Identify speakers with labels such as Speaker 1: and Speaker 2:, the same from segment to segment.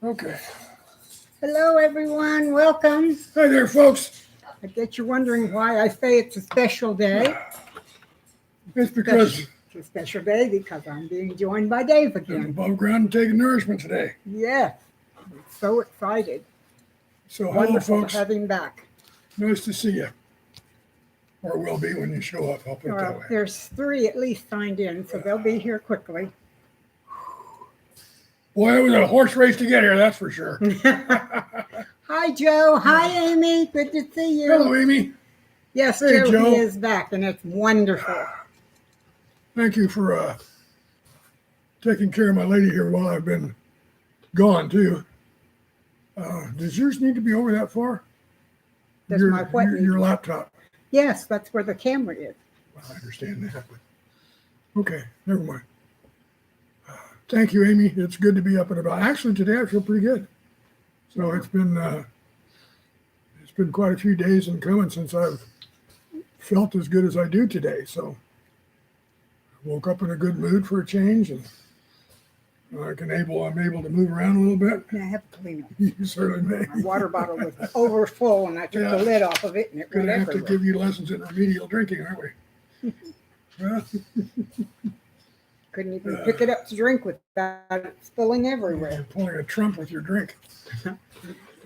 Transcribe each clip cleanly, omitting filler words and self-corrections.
Speaker 1: Okay.
Speaker 2: Hello, everyone. Welcome.
Speaker 1: Hi there, folks.
Speaker 2: I bet you're wondering why I say it's a special day.
Speaker 1: It's because
Speaker 2: It's a special day because I'm being joined by Dave
Speaker 1: I'm
Speaker 2: again.
Speaker 1: above ground and taking nourishment today.
Speaker 2: Yes, I'm so excited.
Speaker 1: So, hello,
Speaker 2: Wonderful
Speaker 1: folks.
Speaker 2: to have him back.
Speaker 1: Nice to see you. Or will be when you show up. I'll put it that
Speaker 2: Well,
Speaker 1: way.
Speaker 2: there's 3 at least signed in, so they'll be here quickly.
Speaker 1: Boy, it was a horse race to get here, that's for sure.
Speaker 2: Hi, Joe. Hi, Amy. Good to see you.
Speaker 1: Hello, Amy.
Speaker 2: Yes,
Speaker 1: Hey,
Speaker 2: Joe,
Speaker 1: Joe.
Speaker 2: he is back, and it's wonderful.
Speaker 1: Thank you for taking care of my lady here while I've been gone, too. Does yours need to be over that far?
Speaker 2: Does
Speaker 1: your,
Speaker 2: my what
Speaker 1: your,
Speaker 2: need
Speaker 1: your
Speaker 2: to-
Speaker 1: laptop.
Speaker 2: Yes, that's where the camera is.
Speaker 1: Well, I understand that. But okay, never mind. Thank you, Amy. It's good to be up and about. Actually, today I feel pretty good. So it's been quite a few days in coming since I've felt as good as I do today. So I woke up in a good mood for a change, and I'm able to move around a little bit.
Speaker 2: Now I have to clean up.
Speaker 1: You certainly may.
Speaker 2: My water bottle was over full, and I took
Speaker 1: Yeah.
Speaker 2: the lid off of it, and it went
Speaker 1: Gonna have to
Speaker 2: everywhere.
Speaker 1: give you lessons in remedial drinking, aren't we? Well,
Speaker 2: Couldn't even pick it up to drink without it spilling everywhere.
Speaker 1: you're pulling a trump with your drink.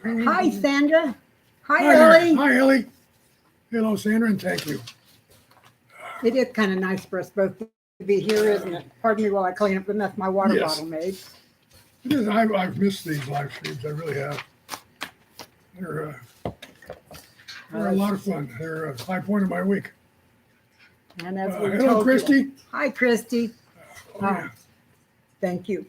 Speaker 2: Hi, Sandra. Hi,
Speaker 1: there.
Speaker 2: Ellie.
Speaker 1: Hi, Ellie. Hello, Sandra, and thank you.
Speaker 2: It is kind of nice for us both to be here, isn't it? Pardon me while I clean up the mess my water
Speaker 1: Yes.
Speaker 2: bottle made.
Speaker 1: It is. I've missed these live streams. I really have. They're a lot of fun. They're a high point of my week.
Speaker 2: And as we
Speaker 1: Hello,
Speaker 2: told
Speaker 1: Christy.
Speaker 2: you, hi, Christy.
Speaker 1: Oh, yeah.
Speaker 2: Thank you.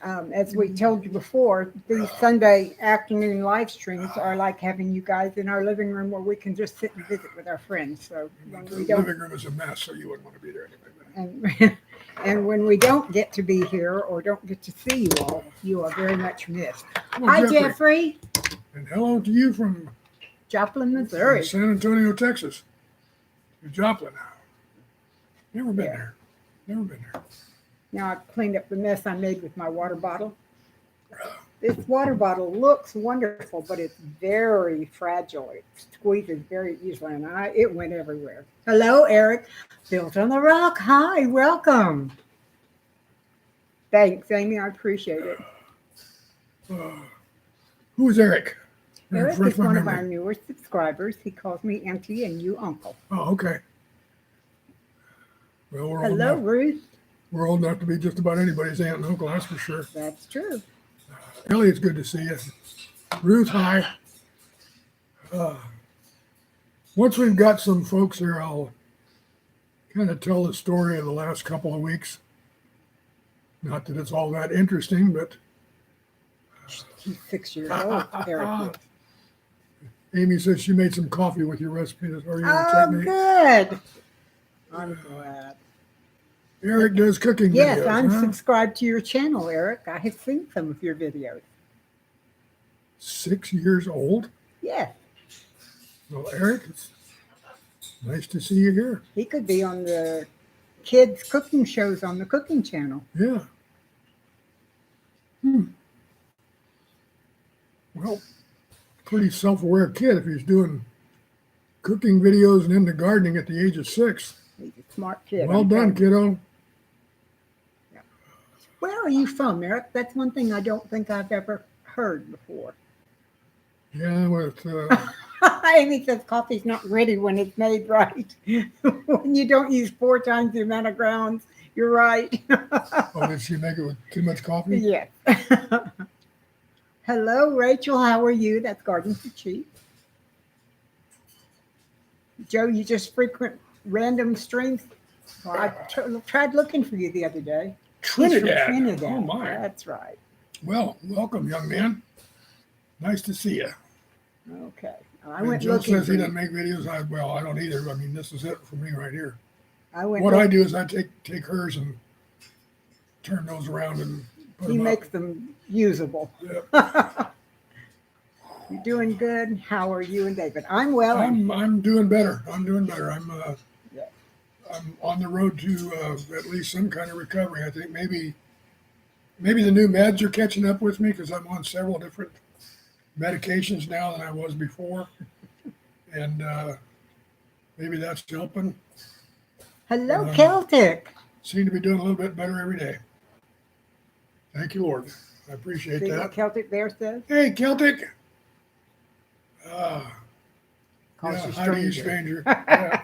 Speaker 2: As we told you before, these Sunday afternoon live streams are like having you guys in our living room where we can just sit and visit with our friends. So when
Speaker 1: The
Speaker 2: we don't,
Speaker 1: living room is a mess, so you wouldn't want to be there anyway.
Speaker 2: and, and when we don't get to be here or don't get to see you are very much missed.
Speaker 1: Hello,
Speaker 2: Hi, Jeffrey.
Speaker 1: And hello to you from
Speaker 2: Joplin, Missouri.
Speaker 1: San Antonio, Texas. To Joplin. Never been
Speaker 2: Yeah.
Speaker 1: there. Never been there.
Speaker 2: Now I've cleaned up the mess I made with my water bottle. This water bottle looks wonderful, but it's very fragile. It squeezes very easily, and it went everywhere. Hello, Eric. Built on the Rock. Hi, welcome. Thanks, Amy. I appreciate it.
Speaker 1: Who is Eric?
Speaker 2: Eric
Speaker 1: Refresh
Speaker 2: is
Speaker 1: my
Speaker 2: one of
Speaker 1: memory.
Speaker 2: our newer subscribers. He calls me Auntie and you Uncle.
Speaker 1: Oh, okay. Well,
Speaker 2: Hello, Ruth.
Speaker 1: We're old enough to be just about anybody's aunt and uncle, that's for sure.
Speaker 2: That's true.
Speaker 1: Ellie, it's good to see you. Ruth, hi. Once we've got some folks here, I'll kind of tell the story of the last couple of weeks. Not that it's all that interesting, but
Speaker 2: He's 6 years old. Eric is.
Speaker 1: Amy says she made some coffee with your recipe or your
Speaker 2: Oh,
Speaker 1: technique.
Speaker 2: good. I'm glad.
Speaker 1: Eric does cooking
Speaker 2: Yes,
Speaker 1: videos,
Speaker 2: I'm
Speaker 1: huh?
Speaker 2: subscribed to your channel, Eric. I have seen some of your videos.
Speaker 1: 6 years old.
Speaker 2: Yes,
Speaker 1: Well, Eric, it's nice to see you here.
Speaker 2: he could be on the kids' cooking shows on the cooking channel.
Speaker 1: Yeah. Well, pretty self-aware kid if he's doing cooking videos and into gardening at the age of 6.
Speaker 2: He's a smart kid.
Speaker 1: Well
Speaker 2: I'm
Speaker 1: done,
Speaker 2: telling you.
Speaker 1: kiddo.
Speaker 2: Where are you from, Eric? That's one thing I don't think I've ever heard before.
Speaker 1: Yeah, with
Speaker 2: Amy says coffee's not ready when it's made right. When you don't use 4 times the amount of grounds, you're right.
Speaker 1: oh, did she make it with too much coffee?
Speaker 2: Yes. Hello, Rachel. How are you? That's Garden for Cheap. Joe, you just frequent random streams? Well, I tried looking for you the other day. He's from
Speaker 1: Trinidad.
Speaker 2: Trinidad.
Speaker 1: Oh my.
Speaker 2: That's right.
Speaker 1: Well, welcome, young man. Nice to see you.
Speaker 2: Okay. I
Speaker 1: And
Speaker 2: went
Speaker 1: Joe
Speaker 2: looking
Speaker 1: says
Speaker 2: for
Speaker 1: he
Speaker 2: you.
Speaker 1: doesn't make videos. I don't either. I mean, this is it for me right here.
Speaker 2: I went.
Speaker 1: What I do is I take hers and turn those around and put
Speaker 2: He
Speaker 1: them
Speaker 2: makes them usable.
Speaker 1: up.
Speaker 2: You're doing good. How are you and David? I'm well.
Speaker 1: I'm doing better. I'm doing better.
Speaker 2: Yeah.
Speaker 1: I'm on the road to at least some kind of recovery. I think maybe maybe the new meds are catching up with me because I'm on several different medications now than I was before. And maybe that's helping.
Speaker 2: Hello, Celtic.
Speaker 1: Seem to be doing a little bit better every day. Thank you, Lord. I appreciate
Speaker 2: See what
Speaker 1: that.
Speaker 2: Celtic Bear says?
Speaker 1: Hey, Celtic.
Speaker 2: Calls
Speaker 1: Yeah,
Speaker 2: you
Speaker 1: hi to you,
Speaker 2: stranger.
Speaker 1: stranger. Yeah.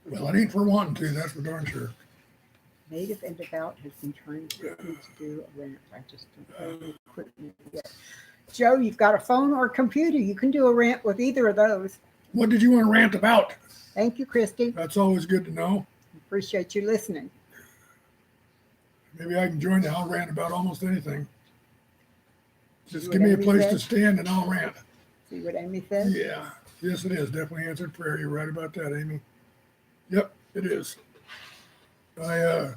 Speaker 1: Well, it ain't for wanting to, that's for darn sure.
Speaker 2: Native and Devout has been trying to get me to do a rant. I just don't have the equipment yet. Joe, you've got a phone or a computer. You can do a rant with either of those.
Speaker 1: What did you want to rant about?
Speaker 2: Thank you, Christy.
Speaker 1: That's always good to know.
Speaker 2: Appreciate you listening.
Speaker 1: Maybe I can join you. I'll rant about almost anything. Just
Speaker 2: See
Speaker 1: give
Speaker 2: what
Speaker 1: me a
Speaker 2: Amy
Speaker 1: place
Speaker 2: said?
Speaker 1: to stand and I'll rant.
Speaker 2: See what Amy says?
Speaker 1: Yeah. Yes, it is. Definitely answered prayer. You're right about that, Amy. Yep, it is. I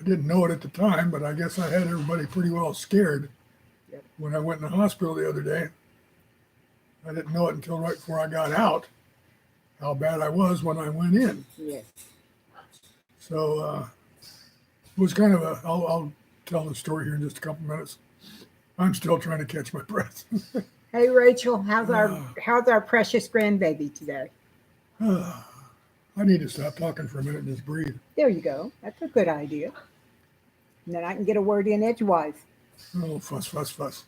Speaker 1: didn't know it at the time, but I guess I had everybody pretty well scared
Speaker 2: Yep.
Speaker 1: when I went in the hospital the other day. I didn't know it until right before I got out how bad I was when I went in.
Speaker 2: Yes.
Speaker 1: So it was kind of a. I'll tell the story here in just a couple minutes. I'm still trying to catch my breath.
Speaker 2: Hey, Rachel, how's our precious grandbaby today?
Speaker 1: I need to stop talking for a minute and just breathe.
Speaker 2: There you go. That's a good idea. And then I can get a word in edgewise.
Speaker 1: Oh, fuss.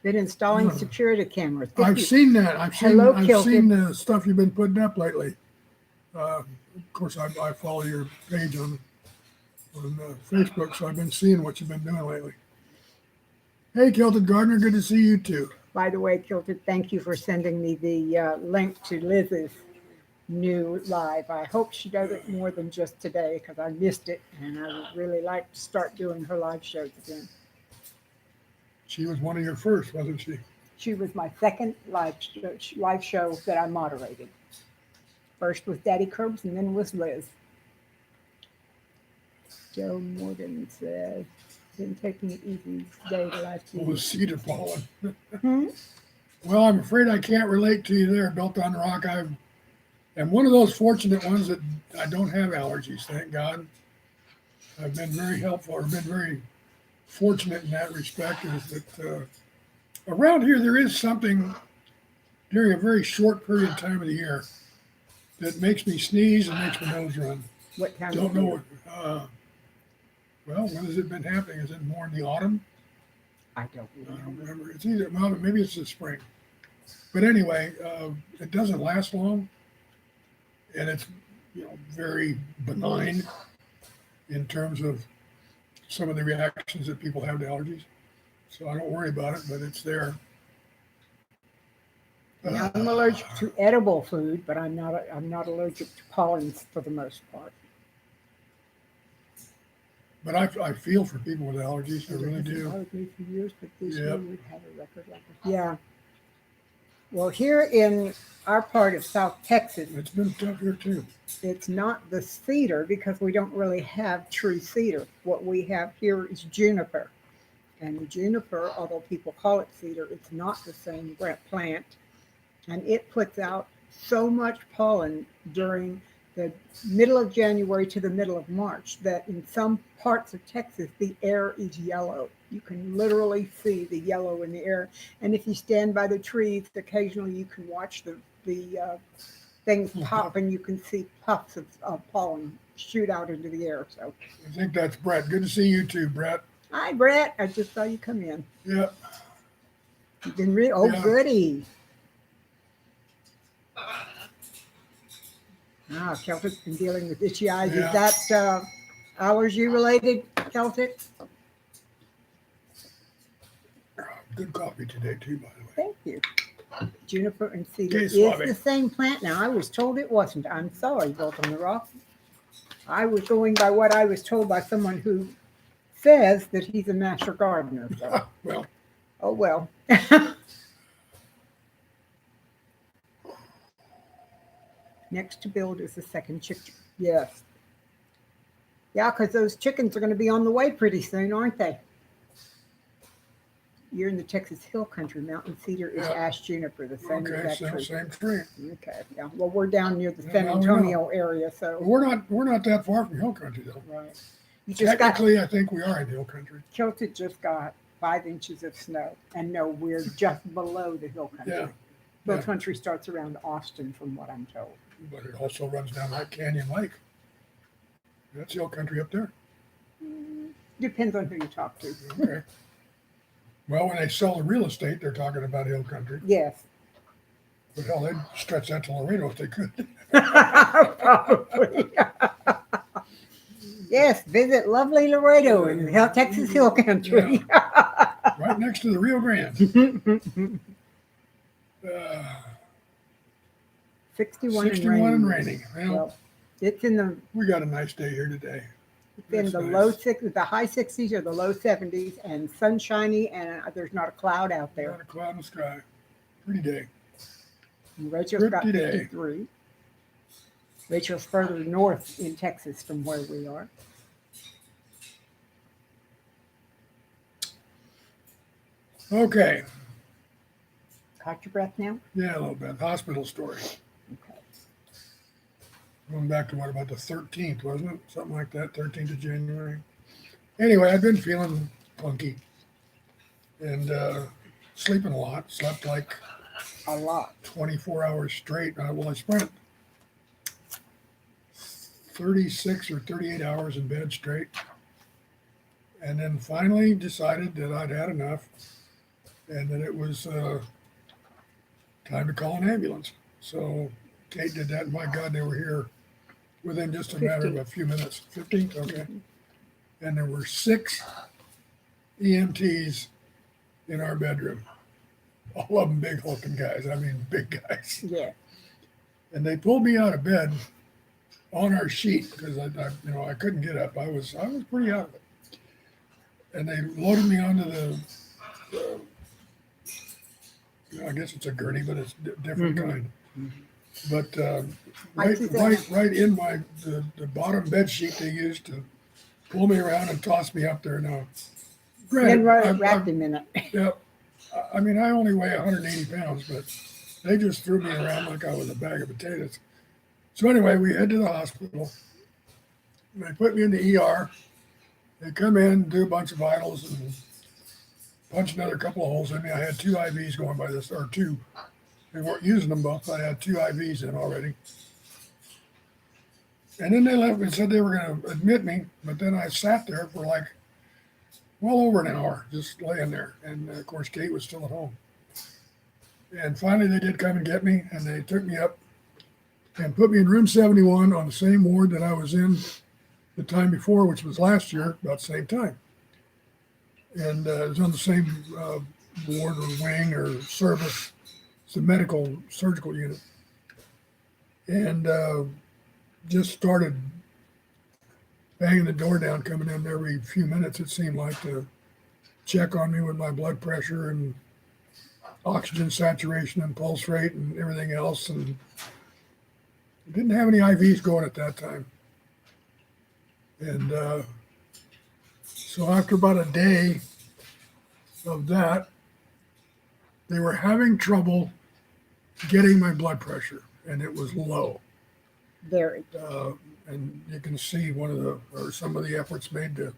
Speaker 2: Been installing security cameras.
Speaker 1: I've seen that. I've
Speaker 2: Hello,
Speaker 1: seen the stuff you've been putting up lately. Of course, I follow your page on Facebook, so I've been seeing what you've been doing lately. Hey, Celtic Gardner, good to see you too.
Speaker 2: By the way, Kilted, thank you for sending me the link to Liz's new live. I hope she does it more than just today because I missed it, and I would really like to start doing her live shows again.
Speaker 1: She was one of your first, wasn't she?
Speaker 2: She was my second live show that I moderated. First was Daddy Curbs, and then was Liz. Joe Morgan says, been taking it easy today the last few
Speaker 1: What was
Speaker 2: weeks.
Speaker 1: cedar pollen?
Speaker 2: Hmm?
Speaker 1: Well, I'm afraid I can't relate to you there, Built on Rock. I'm one of those fortunate ones that I don't have allergies, thank God. I've been very helpful, or been very fortunate in that respect, is that around here there is something during a very short period of time of the year that makes me sneeze and makes my nose run.
Speaker 2: What time
Speaker 1: Don't
Speaker 2: of
Speaker 1: know
Speaker 2: year?
Speaker 1: what. Well, when has it been happening? Is it more in the autumn?
Speaker 2: I don't
Speaker 1: I don't
Speaker 2: remember.
Speaker 1: remember. It's either, well, maybe it's the spring. But anyway, it doesn't last long, and it's very benign in terms of some of the reactions that people have to allergies. So I don't worry about it, but it's there.
Speaker 2: Now, I'm allergic to edible food, but I'm not allergic to pollens for the most part.
Speaker 1: But I feel for people with allergies. I really do.
Speaker 2: Bothered me for years, but this
Speaker 1: Yep.
Speaker 2: year we've had a record like this. Yeah. Well, here in our part of South Texas,
Speaker 1: It's been tough here too.
Speaker 2: it's not the cedar because we don't really have true cedar. What we have here is juniper. And the juniper, although people call it cedar, it's not the same plant. And it puts out so much pollen during the middle of January to the middle of March that in some parts of Texas, the air is yellow. You can literally see the yellow in the air. And if you stand by the trees, occasionally you can watch the things pop and you can see puffs of pollen shoot out into the air. So,
Speaker 1: I think that's Brett. Good to see you too, Brett.
Speaker 2: hi, Brett. I just saw you come in.
Speaker 1: Yep.
Speaker 2: You've been yeah. Goody. Celtic's been dealing with itchy eyes.
Speaker 1: Yeah.
Speaker 2: Is that allergy related, Celtic?
Speaker 1: Good coffee today too, by the way.
Speaker 2: Thank you. Juniper and cedar
Speaker 1: Okay,
Speaker 2: is
Speaker 1: Suave.
Speaker 2: the same plant now. I was told it wasn't. I'm sorry, Built on the Rock. I was going by what I was told by someone who says that he's a master gardener. So.
Speaker 1: Well,
Speaker 2: Oh, well. Next to build is the second chicken. Yes. Yeah, because those chickens are going to be on the way pretty soon, aren't they? You're in the Texas Hill Country. Mountain cedar is
Speaker 1: Yeah.
Speaker 2: ash juniper, the same
Speaker 1: Okay,
Speaker 2: exact
Speaker 1: same,
Speaker 2: tree.
Speaker 1: same tree.
Speaker 2: Okay, yeah. Well, we're down near the
Speaker 1: Yeah,
Speaker 2: San
Speaker 1: now we know.
Speaker 2: Antonio area,
Speaker 1: But
Speaker 2: so
Speaker 1: we're not that far from hill country though.
Speaker 2: right. You just got
Speaker 1: Technically, I think we are in hill country.
Speaker 2: Kilted just got 5 inches of snow, and no, we're just below the hill country.
Speaker 1: Yeah,
Speaker 2: Hill
Speaker 1: yeah.
Speaker 2: country starts around Austin, from what I'm told.
Speaker 1: But it also runs down like Canyon Lake. That's hill country up there.
Speaker 2: Depends on who you talk to.
Speaker 1: Okay. Well, when they sell the real estate, they're talking about hill country.
Speaker 2: Yes,
Speaker 1: But hell, they'd stretch that to Laredo if they could.
Speaker 2: probably. Yes, visit lovely Laredo in Texas Hill Country.
Speaker 1: Right next to the Rio Grande.
Speaker 2: 61
Speaker 1: 61
Speaker 2: and
Speaker 1: and
Speaker 2: raining.
Speaker 1: raining. Well,
Speaker 2: Well, it's in the
Speaker 1: we got a nice day here today.
Speaker 2: in
Speaker 1: That's
Speaker 2: the
Speaker 1: nice.
Speaker 2: low 60s, the high 60s or the low 70s, and sunshiny, and there's not a cloud out there.
Speaker 1: Not a cloud in the sky. Pretty day.
Speaker 2: And Rachel's got
Speaker 1: Pretty day.
Speaker 2: 53. Rachel's further north in Texas from where we are.
Speaker 1: Okay.
Speaker 2: Caught your breath now?
Speaker 1: Yeah, a little bit. Hospital story.
Speaker 2: Okay.
Speaker 1: Going back to what, about the 13th, wasn't it? Something like that, 13th of January. Anyway, I've been feeling funky and sleeping a lot. Slept like
Speaker 2: A lot.
Speaker 1: 24 hours straight. Well, I spent 36 or 38 hours in bed straight. And then finally decided that I'd had enough and that it was time to call an ambulance. So Kate did that. And my God, they were here within just a matter of a few minutes. 15th? Okay. And there were 6 EMTs in our bedroom. All of them big hulking guys. I mean, big guys.
Speaker 2: Yeah.
Speaker 1: And they pulled me out of bed on our sheet because I couldn't get up. I was pretty out of it. And they loaded me onto the I guess it's a gurney, but it's different kind. But right in the bottom bed sheet they used to pull me around and toss me up there. Now,
Speaker 2: Then
Speaker 1: granted,
Speaker 2: wrapped him in it.
Speaker 1: yeah, I mean, I only weigh 180 pounds, but they just threw me around like I was a bag of potatoes. So anyway, we head to the hospital. They put me in the ER. They come in, do a bunch of vitals, and punch another couple of holes in me. I had 2 IVs going by this, or 2. They weren't using them both. I had 2 IVs in already. And then they left and said they were going to admit me, but then I sat there for like well over an hour, just laying there. And of course, Kate was still at home. And finally, they did come and get me, and they took me up and put me in room 71 on the same ward that I was in the time before, which was last year, about the same time. And it was on the same ward or wing or service. It's a medical surgical unit. And just started banging the door down, coming in every few minutes, it seemed like, to check on me with my blood pressure and oxygen saturation and pulse rate and everything else. And I didn't have any IVs going at that time. And so after about a day of that, they were having trouble getting my blood pressure, and it was low.
Speaker 2: Very.
Speaker 1: And you can see some of the efforts made to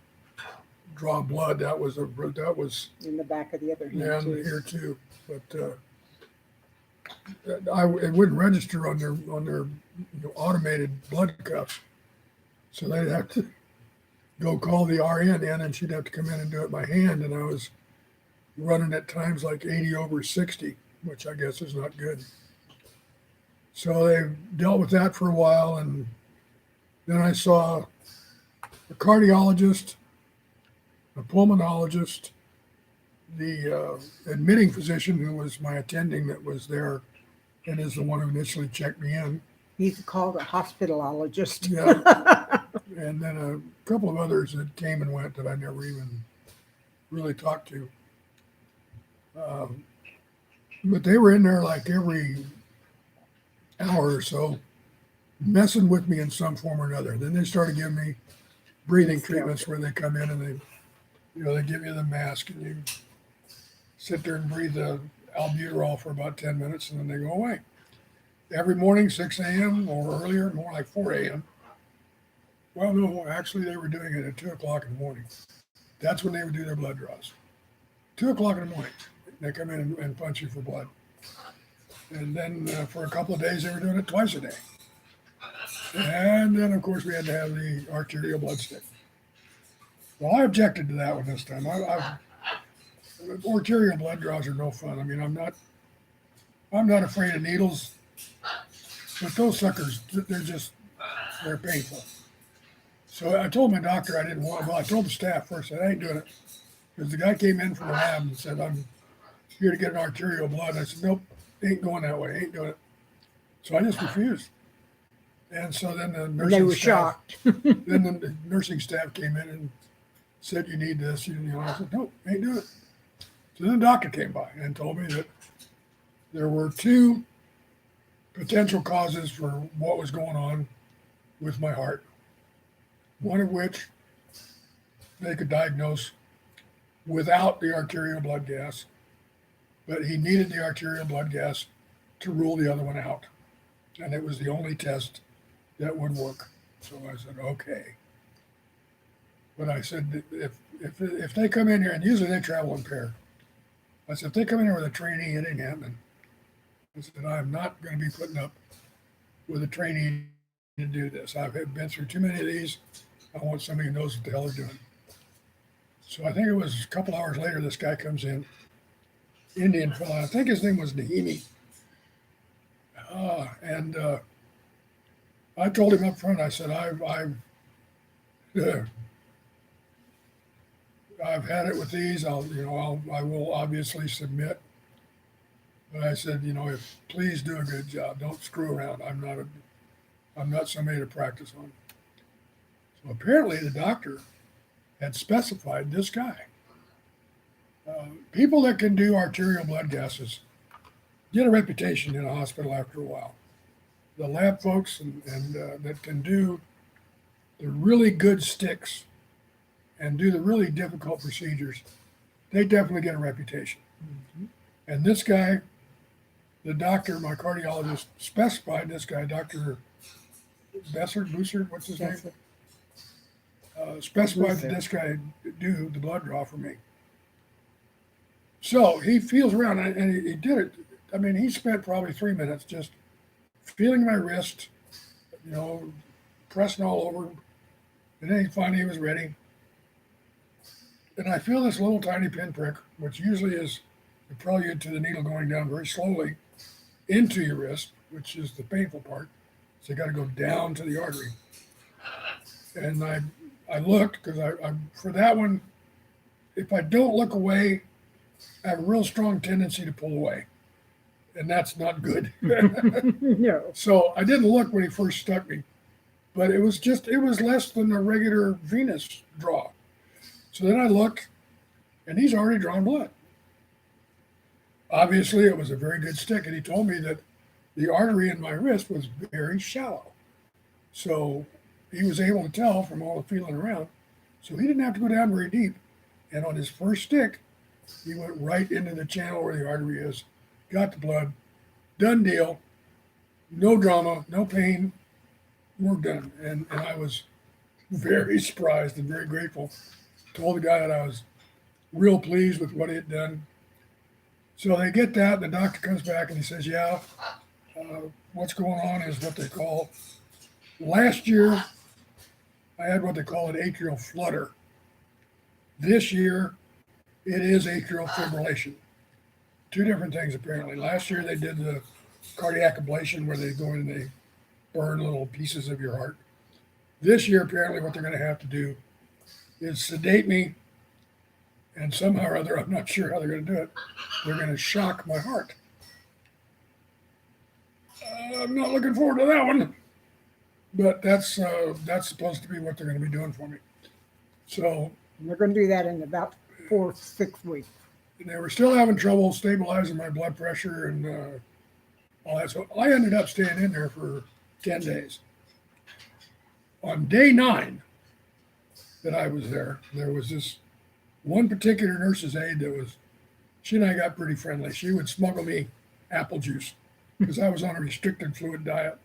Speaker 1: draw blood. That was
Speaker 2: In the back of the other hand,
Speaker 1: yeah,
Speaker 2: too.
Speaker 1: here too. But it wouldn't register on their automated blood cuffs, so they'd have to go call the RN in, and she'd have to come in and do it by hand. And I was running at times like 80/60, which I guess is not good. So they dealt with that for a while, and then I saw a cardiologist, a pulmonologist, the admitting physician who was my attending that was there and is the one who initially checked me in.
Speaker 2: He's called a hospitalologist.
Speaker 1: Yeah. And then a couple of others that came and went that I never even really talked to. But they were in there like every hour or so, messing with me in some form or another. Then they started giving me breathing treatments where they come in and they give you the mask and you sit there and breathe the albuterol for about 10 minutes, and then they go away. Every morning, 6 a.m. or earlier, more like 4 a.m. Well, no, actually, they were doing it at 2 o'clock in the morning. That's when they would do their blood draws. 2 o'clock in the morning, they come in and punch you for blood. And then for a couple of days, they were doing it twice a day. And then, of course, we had to have the arterial blood stick. Well, I objected to that one this time. Arterial blood draws are no fun. I mean, I'm not afraid of needles, but those suckers, they're painful. So I told my doctor I didn't want. Well, I told the staff first that I ain't doing it, because the guy came in from the lab and said, "I'm here to get an arterial blood." And I said, "Nope, ain't going that way. Ain't doing it." So I just refused. And so then the nursing
Speaker 2: They were
Speaker 1: staff,
Speaker 2: shocked.
Speaker 1: then the nursing staff came in and said, "You need this." You know, I said, "Nope, ain't doing it." So then the doctor came by and told me that there were 2 potential causes for what was going on with my heart. One of which they could diagnose without the arterial blood gas, but he needed the arterial blood gas to rule the other one out. And it was the only test that would work. So I said, okay. But I said, if they come in here, and usually they travel in pair. I said, if they come in here with a trainee, it ain't happening. I said, I'm not going to be putting up with a trainee to do this. I've been through too many of these. I want somebody who knows what the hell they're doing. So I think it was a couple hours later, this guy comes in, Indian fella. I think his name was Nahimi. And I told him up front, I said, I've had it with these. I will obviously submit. But I said, please do a good job. Don't screw around. I'm not somebody to practice on. So apparently the doctor had specified this guy. People that can do arterial blood gases get a reputation in a hospital after a while. The lab folks and that can do the really good sticks and do the really difficult procedures, they definitely get a reputation. Mm-hmm. And this guy, the doctor, my cardiologist, specified this guy, Dr. Bussard, what's his name? Specified that this guy do the blood draw for me. So he feels around and he did it. I mean, he spent probably 3 minutes just feeling my wrist, pressing all over. And then finally he was ready. And I feel this little tiny pinprick, which usually is the prelude to the needle going down very slowly into your wrist, which is the painful part. So you got to go down to the artery. And I looked because I for that one, if I don't look away, I have a real strong tendency to pull away. And that's not good.
Speaker 2: No.
Speaker 1: So I didn't look when he first stuck me, but it was less than a regular venous draw. So then I looked, and he's already drawn blood. Obviously, it was a very good stick, and he told me that the artery in my wrist was very shallow. So he was able to tell from all the feeling around. So he didn't have to go down very deep. And on his first stick, he went right into the channel where the artery is, got the blood, done deal, no drama, no pain, we're done. And I was very surprised and very grateful. Told the guy that I was real pleased with what he had done. So they get that, and the doctor comes back and he says, what's going on is what they call, last year I had what they call an atrial flutter. This year it is atrial fibrillation. 2 different things apparently. Last year they did the cardiac ablation where they go in and they burn little pieces of your heart. This year apparently what they're going to have to do is sedate me, and somehow or other, I'm not sure how they're going to do it, they're going to shock my heart. I'm not looking forward to that one, but that's supposed to be what they're going to be doing for me. So
Speaker 2: they're going to do that in about 4 to 6 weeks.
Speaker 1: And they were still having trouble stabilizing my blood pressure and all that. So I ended up staying in there for 10 days. On day 9 that I was there was this one particular nurse's aide that was she and I got pretty friendly. She would smuggle me apple juice because I was on a restricted fluid diet,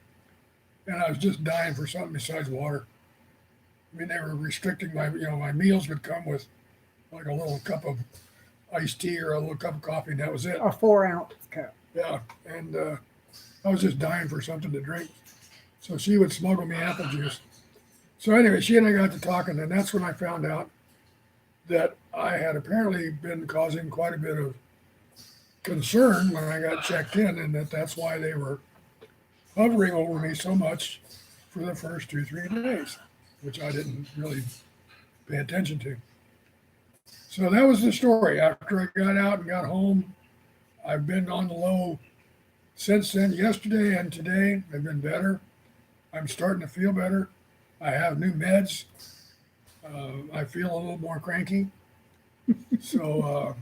Speaker 1: and I was just dying for something besides water. I mean, they were restricting my meals would come with like a little cup of iced tea or a little cup of coffee, and that was it.
Speaker 2: A 4-ounce cup.
Speaker 1: Yeah, and I was just dying for something to drink. So she would smuggle me apple juice. So anyway, she and I got to talking, and that's when I found out that I had apparently been causing quite a bit of concern when I got checked in, and that's why they were hovering over me so much for the first 2-3 days, which I didn't really pay attention to. So that was the story. After I got out and got home, I've been on the low since then. Yesterday and today have been better. I'm starting to feel better. I have new meds. I feel a little more cranky. So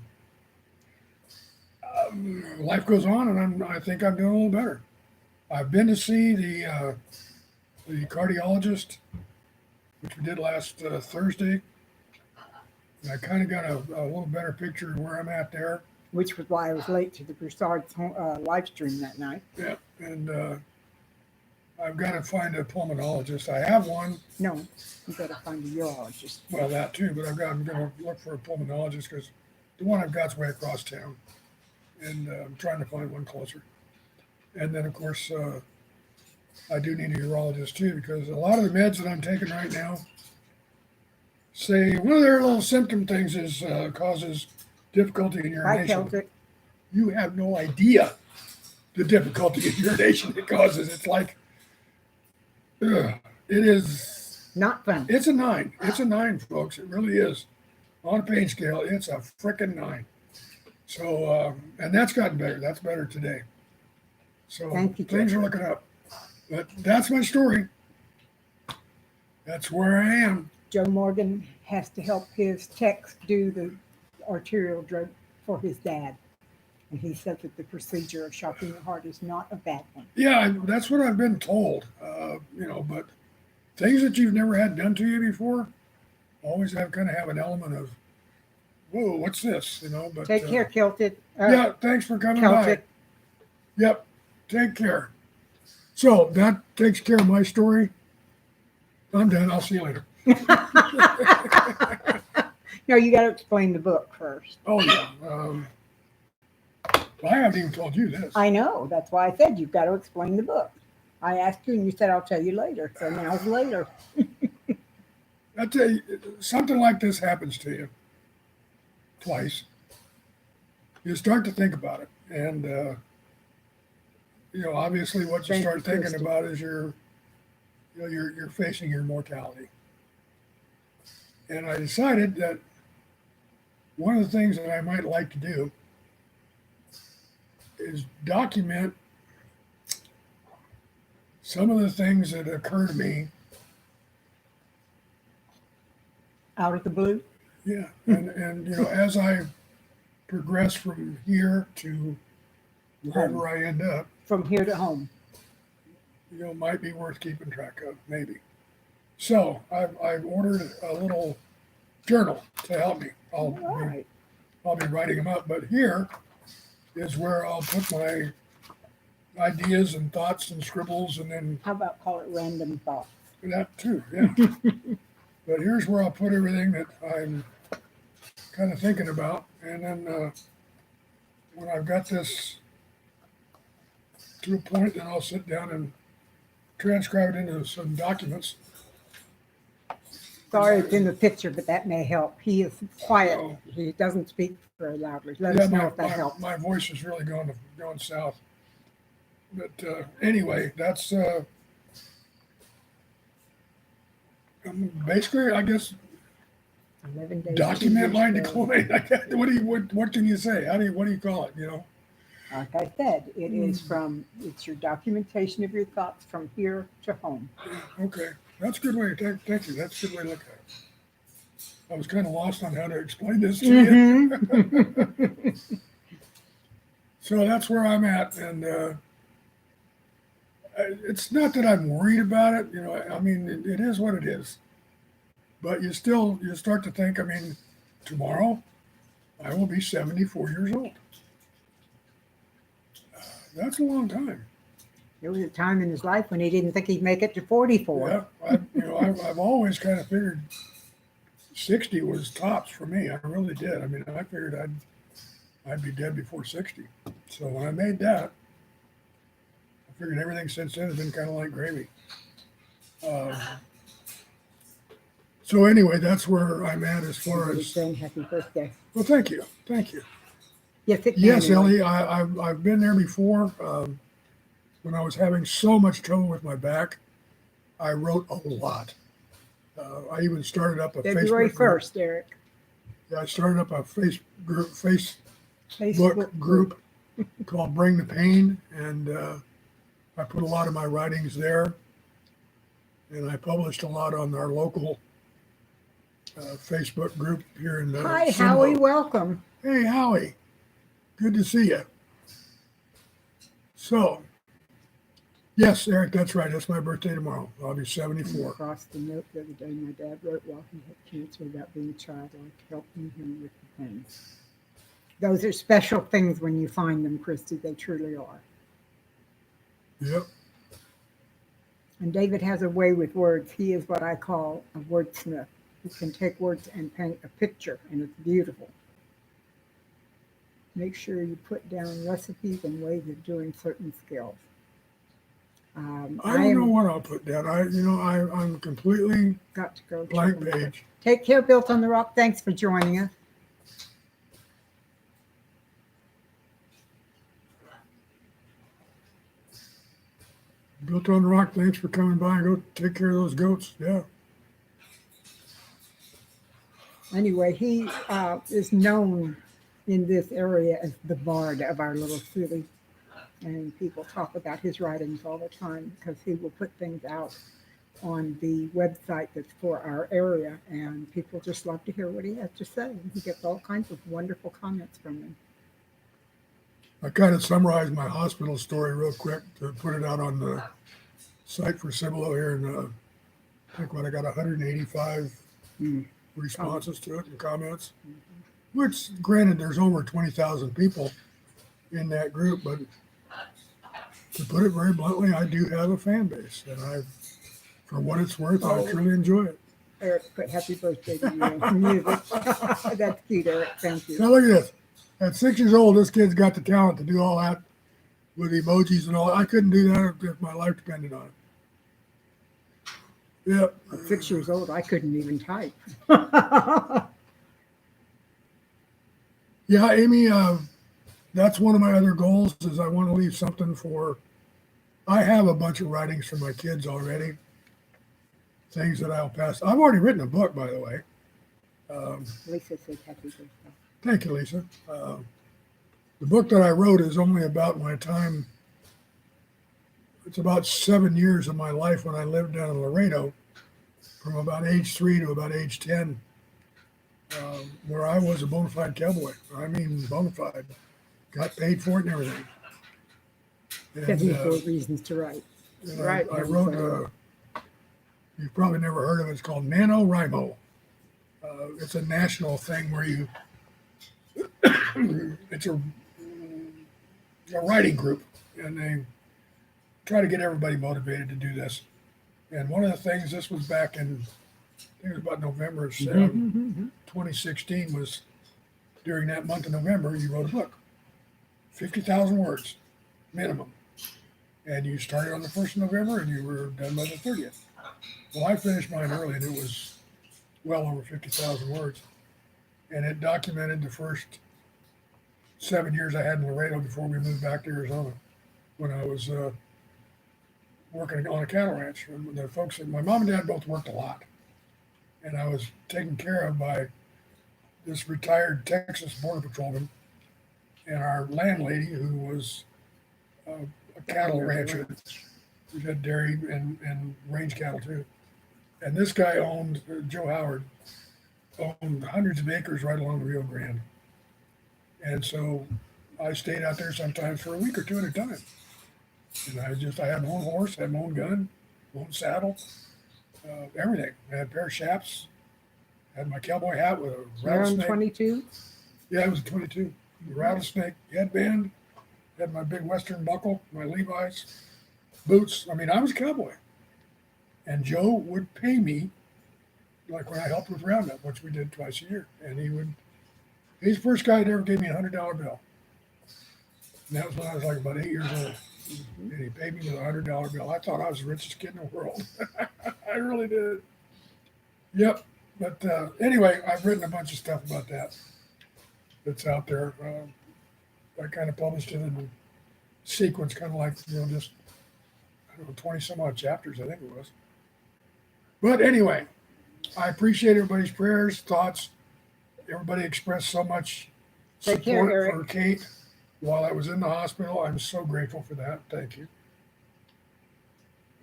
Speaker 1: life goes on, and I think I'm doing a little better. I've been to see the cardiologist, which we did last Thursday. And I kind of got a little better picture of where I'm at there.
Speaker 2: Which was why I was late to the Broussard's live stream that night.
Speaker 1: Yeah, and I've got to find a pulmonologist. I have one.
Speaker 2: No, you better find a urologist.
Speaker 1: Well, that too, but I'm going to look for a pulmonologist because the one I've got's way across town, and I'm trying to find one closer. And then, of course, I do need a urologist too because a lot of the meds that I'm taking right now say one of their little symptom things is causes difficulty in
Speaker 2: I
Speaker 1: urination.
Speaker 2: felt it.
Speaker 1: You have no idea the difficulty in urination it causes. It's like, it is.
Speaker 2: Not fun.
Speaker 1: It's a 9. It's a 9, folks. It really is. On a pain scale, it's a frickin' 9. So, and that's gotten better. That's better today. So
Speaker 2: Thank you,
Speaker 1: things
Speaker 2: Jeff.
Speaker 1: are looking up. But that's my story. That's where I am.
Speaker 2: Joe Morgan has to help his techs do the arterial drug for his dad. And he said that the procedure of shocking the heart is not a bad one.
Speaker 1: Yeah, that's what I've been told. But things that you've never had done to you before always have an element of, whoa, what's this? But
Speaker 2: Take care, Celtic.
Speaker 1: Yeah, thanks for coming by.
Speaker 2: Celtic.
Speaker 1: Yep, take care. So that takes care of my story. I'm done. I'll see you later.
Speaker 2: No, you got to explain the book first.
Speaker 1: Oh yeah. I haven't even told you this.
Speaker 2: I know. That's why I said you've got to explain the book. I asked you, and you said I'll tell you later. So now's later.
Speaker 1: I tell you, something like this happens to you twice. You start to think about it, and obviously, what you
Speaker 2: Thank
Speaker 1: start
Speaker 2: you,
Speaker 1: thinking
Speaker 2: Christy.
Speaker 1: about is you're facing your mortality. And I decided that one of the things that I might like to do is document some of the things that occur to me.
Speaker 2: Out of the blue.
Speaker 1: Yeah, and as I progress from here to wherever I end up,
Speaker 2: From here to home.
Speaker 1: might be worth keeping track of, maybe. So I've ordered a little journal to help me.
Speaker 2: All right.
Speaker 1: I'll be writing them up, but here is where I'll put my ideas and thoughts and scribbles, and then
Speaker 2: How about call it random thoughts?
Speaker 1: that too, yeah. But here's where I'll put everything that I'm kind of thinking about, and then when I've got this to a point, then I'll sit down and transcribe it into some documents.
Speaker 2: Sorry, it's in the picture, but that may help. He is quiet. He doesn't speak very loudly. Let us know if that helps.
Speaker 1: my voice is really going south. But anyway, that's basically, I guess,
Speaker 2: 11 days.
Speaker 1: document my
Speaker 2: 2 years ago.
Speaker 1: decline. What can you say? What do you call it?
Speaker 2: Like I said, it's your documentation of your thoughts from here to home.
Speaker 1: Okay, that's a good way. Thank you. That's a good way to look at it. I was kind of lost on how to explain this to you.
Speaker 2: Mhm.
Speaker 1: So that's where I'm at, and it's not that I'm worried about it. I mean, it is what it is. But you start to think. I mean, tomorrow I will be 74 years old. That's a long time.
Speaker 2: There was a time in his life when he didn't think he'd make it to 44.
Speaker 1: Yeah, I've always kind of figured 60 was tops for me. I really did. I mean, I figured I'd be dead before 60. So when I made that, I figured everything since then has been kind of like gravy. So anyway, that's where I'm at as far
Speaker 2: Somebody
Speaker 1: as.
Speaker 2: saying happy birthday.
Speaker 1: Well, thank you, thank you.
Speaker 2: Yes, it can
Speaker 1: Yes,
Speaker 2: be.
Speaker 1: Ellie, I've been there before. When I was having so much trouble with my back, I wrote a lot. I even started up a
Speaker 2: February
Speaker 1: Facebook group.
Speaker 2: 1st, Eric.
Speaker 1: Yeah, I started up a Facebook
Speaker 2: Facebook
Speaker 1: group called Bring the Pain, and I put a lot of my writings there, and I published a lot on our local Facebook group here in
Speaker 2: Hi,
Speaker 1: Cibolo.
Speaker 2: Howie. Welcome.
Speaker 1: Hey, Howie. Good to see you. So, yes, Eric, that's right. That's my birthday tomorrow. I'll be 74.
Speaker 2: Across the note the other day, my dad wrote while he had cancer about being childlike, helping him with the pain. Those are special things when you find them, Christy. They truly are.
Speaker 1: Yep.
Speaker 2: And David has a way with words. He is what I call a wordsmith. He can take words and paint a picture, and it's beautiful. Make sure you put down recipes and ways of doing certain skills.
Speaker 1: I don't know what I'll put down. I'm completely
Speaker 2: got to go.
Speaker 1: blank page.
Speaker 2: Take care, Built on the Rock. Thanks for joining us.
Speaker 1: Built on the Rock, thanks for coming by and go take care of those goats. Yeah.
Speaker 2: Anyway, he is known in this area as the bard of our little city. And people talk about his writings all the time because he will put things out on the website that's for our area. And people just love to hear what he has to say. And he gets all kinds of wonderful comments from them.
Speaker 1: I kind of summarized my hospital story real quick to put it out on the site for Cibolo here. And I think I got 185 responses to it and comments, which granted, there's over 20,000 people in that group, but to put it very bluntly, I do have a fan base, and for what it's worth, I truly enjoy it.
Speaker 2: Eric put happy birthday to you in music. That's cute, Eric. Thank you.
Speaker 1: Now look at this. At 6 years old, this kid's got the talent to do all that with emojis and all. I couldn't do that if my life depended on it. Yep.
Speaker 2: At 6 years old, I couldn't even type.
Speaker 1: Yeah, Amy, that's one of my other goals is I want to leave something for, I have a bunch of writings for my kids already, things that I'll pass. I've already written a book, by the way.
Speaker 2: Lisa says happy birthday.
Speaker 1: Thank you, Lisa. The book that I wrote is only about my time. It's about 7 years of my life when I lived down in Laredo, from about age 3 to about age 10, where I was a bona fide cowboy. I mean, bona fide. Got paid for it and everything. And,
Speaker 2: 74 reasons to write. Right.
Speaker 1: I wrote, you've probably never heard of it. It's called NaNoWriMo. It's a national thing where it's a writing group, and they try to get everybody motivated to do this. And one of the things, this was back in, I think it was about November of 2016, was during that month of November, you wrote a book. 50,000 words, minimum. And you started on the 1st of November, and you were done by the 30th. Well, I finished mine early, and it was well over 50,000 words. And it documented the first 7 years I had in Laredo before we moved back to Arizona, when I was working on a cattle ranch. And the folks, my mom and dad both worked a lot, and I was taken care of by this retired Texas Border Patrolman and our landlady, who was a cattle rancher. We had dairy and range cattle too. And this guy owned, Joe Howard, owned hundreds of acres right along the Rio Grande. And so I stayed out there sometimes for a week or two at a time. And I had my own horse, had my own gun, my own saddle, everything. I had a pair of chaps, had my cowboy hat with a
Speaker 2: Around
Speaker 1: rattlesnake.
Speaker 2: 22?
Speaker 1: Yeah, it was a 22. The rattlesnake headband, had my big Western buckle, my Levi's, boots. I mean, I was a cowboy. And Joe would pay me, like when I helped with Roundup, which we did twice a year. And he's the first guy that ever gave me $100 bill. And that was when I was like about 8 years old.
Speaker 2: Mhm.
Speaker 1: And he paid me with $100 bill. I thought I was the richest kid in the world. I really did. Yep. But anyway, I've written a bunch of stuff about that that's out there. I kind of published it in sequence, kind of like, just, I don't know, 20 some odd chapters, I think it was. But anyway, I appreciate everybody's prayers, thoughts. Everybody expressed so much
Speaker 2: Take care,
Speaker 1: support
Speaker 2: Eric.
Speaker 1: for Kate while I was in the hospital. I'm so grateful for that. Thank you.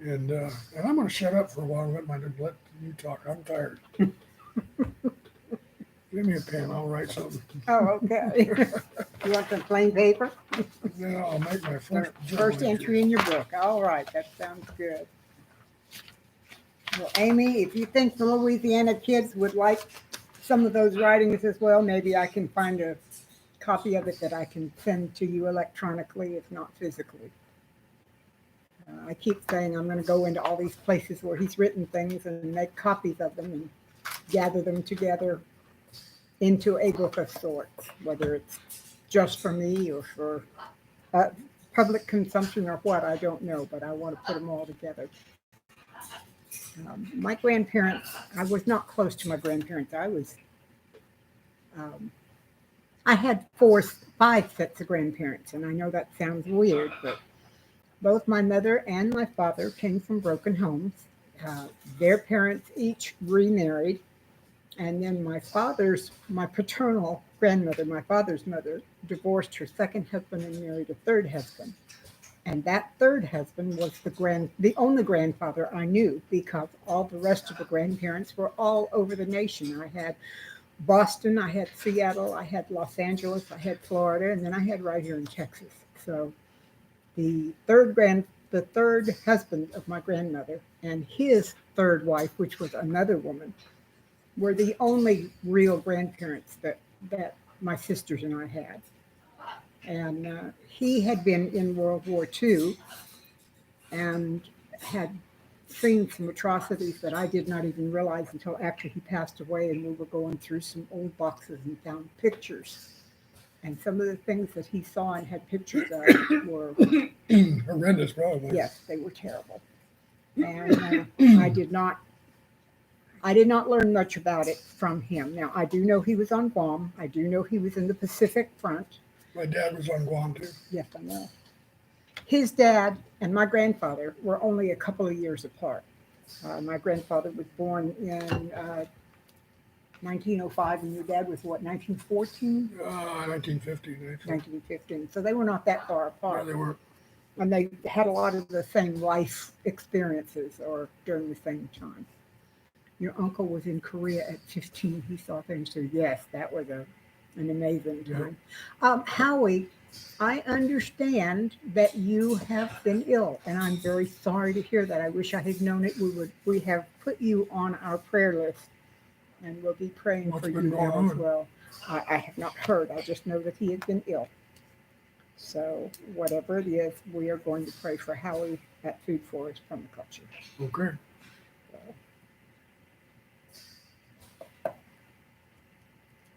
Speaker 1: And I'm going to shut up for a while and let you talk. I'm tired. Give me a pen. I'll write something.
Speaker 2: Oh, okay. You want some plain paper?
Speaker 1: Yeah, I'll make my first
Speaker 2: First entry in your book. All right, that sounds good. Well, Amy, if you think the Louisiana kids would like some of those writings as well, maybe I can find a copy of it that I can send to you electronically, if not physically. I keep saying I'm going to go into all these places where he's written things and make copies of them and gather them together into a book of sorts, whether it's just for me or for public consumption or what, I don't know, but I want to put them all together. My grandparents, I was not close to my grandparents. I had 5 sets of grandparents, and I know that sounds weird, but both my mother and my father came from broken homes. Their parents each remarried. And then my paternal grandmother, my father's mother, divorced her second husband and married a third husband. And that third husband was the only grandfather I knew, because all the rest of the grandparents were all over the nation. I had Boston, I had Seattle, I had Los Angeles, I had Florida, and then I had right here in Texas. So the third husband of my grandmother and his third wife, which was another woman, were the only real grandparents that my sisters and I had. And he had been in World War II and had seen some atrocities that I did not even realize until after he passed away, and we were going through some old boxes and found pictures. And some of the things that he saw and had pictures of were
Speaker 1: horrendous, probably.
Speaker 2: Yes, they were terrible. And I did not learn much about it from him. Now, I do know he was on Guam. I do know he was in the Pacific Front.
Speaker 1: My dad was on Guam, too.
Speaker 2: Yes, I know. His dad and my grandfather were only a couple of years apart. My grandfather was born in 1905, and your dad was what, 1914?
Speaker 1: 1915.
Speaker 2: 1915. So they were not that far apart.
Speaker 1: Yeah, they were.
Speaker 2: And they had a lot of the same life experiences or during the same time. Your uncle was in Korea at 15. He saw things too. Yes, that was an amazing time. Howie, I understand that you have been ill, and I'm very sorry to hear that. I wish I had known it. We have put you on our prayer list, and we'll be praying
Speaker 1: What's
Speaker 2: for you
Speaker 1: been going
Speaker 2: now as
Speaker 1: on?
Speaker 2: well. I have not heard. I just know that he has been ill. So whatever it is, we are going to pray for Howie at Food Forest Permaculture.
Speaker 1: Okay.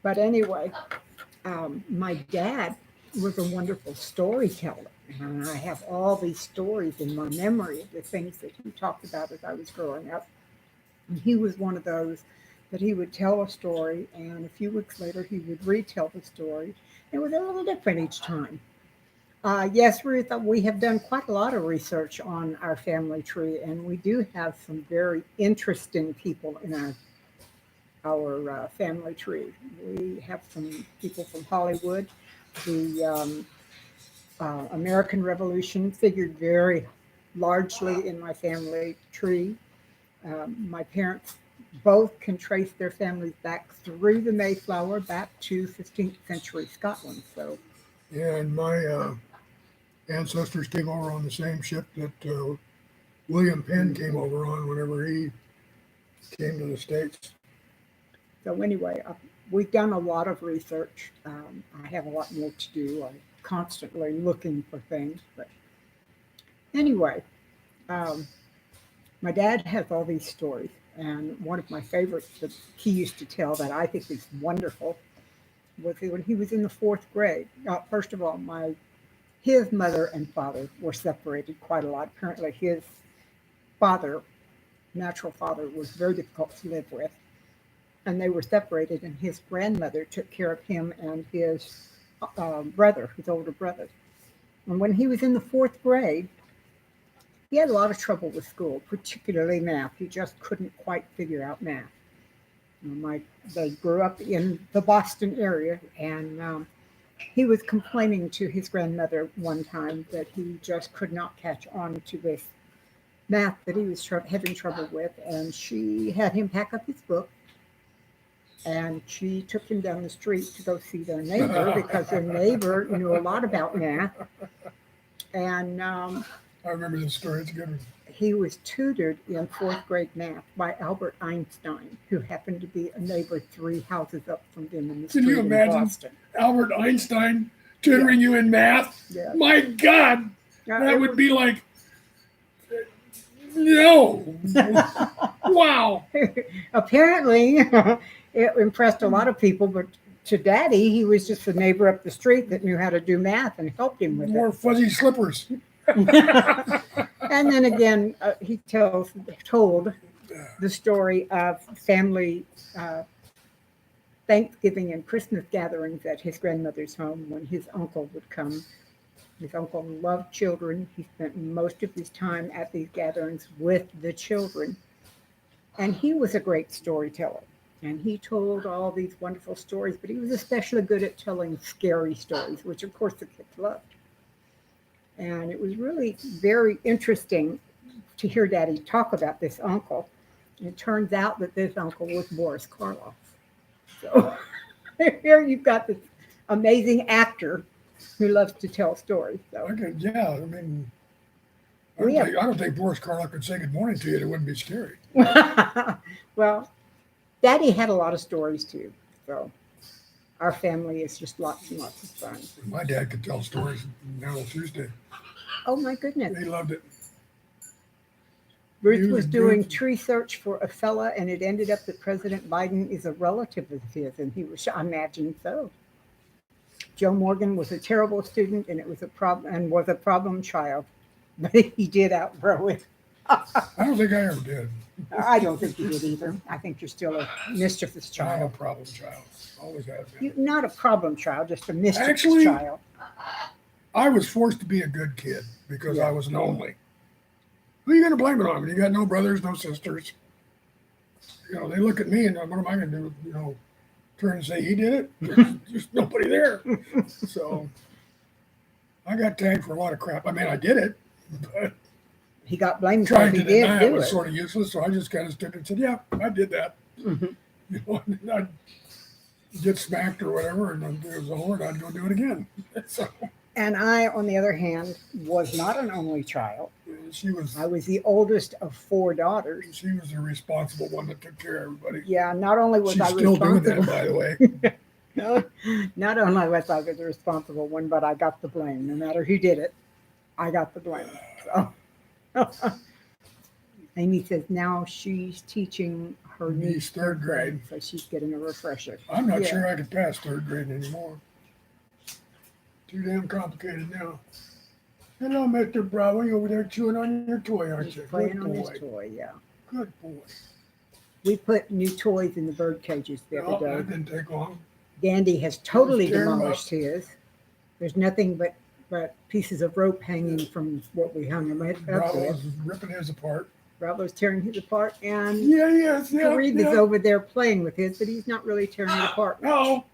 Speaker 2: But anyway, my dad was a wonderful storyteller. And I have all these stories in my memory of the things that he talked about as I was growing up. And he was one of those that he would tell a story, and a few weeks later he would retell the story. It was a little different each time. Yes, Ruth, we have done quite a lot of research on our family tree, and we do have some very interesting people in our family tree. We have some people from Hollywood. The American Revolution figured very largely in my family tree. My parents both can trace their families back through the Mayflower, back to 15th century Scotland. So,
Speaker 1: yeah, and my ancestors came over on the same ship that William Penn came over on whenever he came to the States.
Speaker 2: So anyway, we've done a lot of research. I have a lot more to do. I'm constantly looking for things. But anyway, um, my dad has all these stories. And one of my favorites that he used to tell that I think is wonderful was when he was in the fourth grade. First of all, his mother and father were separated quite a lot. Apparently, his father, natural father, was very difficult to live with, and they were separated. And his grandmother took care of him and his brother, his older brother. And when he was in the fourth grade, he had a lot of trouble with school, particularly math. He just couldn't quite figure out math. They grew up in the Boston area, and he was complaining to his grandmother one time that he just could not catch on to this math that he was having trouble with. And she had him pack up his book, and she took him down the street to go see their neighbor because their neighbor knew a lot about math. And
Speaker 1: I remember this story. It's a good one.
Speaker 2: he was tutored in fourth grade math by Albert Einstein, who happened to be a neighbor 3 houses up from them in the
Speaker 1: Can
Speaker 2: street
Speaker 1: you
Speaker 2: in
Speaker 1: imagine
Speaker 2: Boston.
Speaker 1: Albert Einstein tutoring you in math?
Speaker 2: Yeah.
Speaker 1: My God,
Speaker 2: Yeah,
Speaker 1: that
Speaker 2: it
Speaker 1: would
Speaker 2: was-
Speaker 1: be like, no. Wow.
Speaker 2: Apparently, it impressed a lot of people, but to Daddy, he was just a neighbor up the street that knew how to do math and helped him with
Speaker 1: More fuzzy slippers.
Speaker 2: it. And then again, he told the story of family Thanksgiving and Christmas gatherings at his grandmother's home when his uncle would come. His uncle loved children. He spent most of his time at these gatherings with the children. And he was a great storyteller. And he told all these wonderful stories, but he was especially good at telling scary stories, which of course the kids loved. And it was really very interesting to hear Daddy talk about this uncle. It turns out that this uncle was Boris Karloff. So here you've got this amazing actor who loves to tell stories. So
Speaker 1: Yeah, I mean,
Speaker 2: We
Speaker 1: I don't think Boris Karloff could say good morning to you. It wouldn't be scary.
Speaker 2: well, Daddy had a lot of stories too. So our family is just lots and lots of fun.
Speaker 1: My dad could tell stories now Tuesday.
Speaker 2: Oh my goodness.
Speaker 1: He loved it.
Speaker 2: Ruth
Speaker 1: He
Speaker 2: was
Speaker 1: was
Speaker 2: doing
Speaker 1: good.
Speaker 2: tree search for a fella, and it ended up that President Biden is a relative of his, and he was, I imagine so. Joe Morgan was a terrible student, and it was a problem child, but he did outgrow it.
Speaker 1: I don't think I ever did.
Speaker 2: I don't think you did either. I think you're still a mischievous
Speaker 1: I'm a
Speaker 2: child.
Speaker 1: problem child. Always have been.
Speaker 2: You're not a problem child, just a mischievous
Speaker 1: Actually,
Speaker 2: child.
Speaker 1: I was forced to be a good kid because
Speaker 2: Yeah.
Speaker 1: I was an only. Who are you going to blame it on? You got no brothers, no sisters. They look at me and what am I going to do? Turn and say he did it? There's nobody there. So I got tagged for a lot of crap. I mean, I did it, but
Speaker 2: He got blamed because
Speaker 1: trying
Speaker 2: he
Speaker 1: to deny
Speaker 2: did
Speaker 1: it
Speaker 2: do
Speaker 1: was
Speaker 2: it.
Speaker 1: sort of useless. So I just kind of stood and said, yeah, I did that.
Speaker 2: Mhm.
Speaker 1: And I'd get smacked or whatever, and then it was over, and I'd go do it again. So
Speaker 2: And I, on the other hand, was not an only child.
Speaker 1: she was
Speaker 2: I was the oldest of 4 daughters.
Speaker 1: the responsible one that took care of everybody.
Speaker 2: Yeah, not only was
Speaker 1: She's
Speaker 2: I
Speaker 1: still doing
Speaker 2: responsible,
Speaker 1: that, by the way.
Speaker 2: not only was I the responsible one, but I got the blame. No matter who did it, I got the blame. So. Amy says now she's teaching her
Speaker 1: Niece
Speaker 2: niece
Speaker 1: third grade.
Speaker 2: so she's getting a refresher.
Speaker 1: I'm not
Speaker 2: Yeah.
Speaker 1: sure I could pass third grade anymore. Too damn complicated now. Hello, Mr. Bravo. You over there chewing on your toy, aren't
Speaker 2: He's
Speaker 1: you?
Speaker 2: playing
Speaker 1: Good
Speaker 2: on
Speaker 1: boy.
Speaker 2: his toy, yeah.
Speaker 1: Good boy.
Speaker 2: We put new toys in the bird cages the
Speaker 1: No,
Speaker 2: other
Speaker 1: that
Speaker 2: day.
Speaker 1: didn't take long.
Speaker 2: Dandy has totally
Speaker 1: Tear 'em up.
Speaker 2: demolished his. There's nothing but pieces of rope hanging from what we hung him up
Speaker 1: Bravo
Speaker 2: with.
Speaker 1: was ripping his apart.
Speaker 2: Bravo's tearing his apart, and
Speaker 1: Yeah, yes, yeah.
Speaker 2: Fareed is over there playing with his, but he's not really tearing it apart.
Speaker 1: No.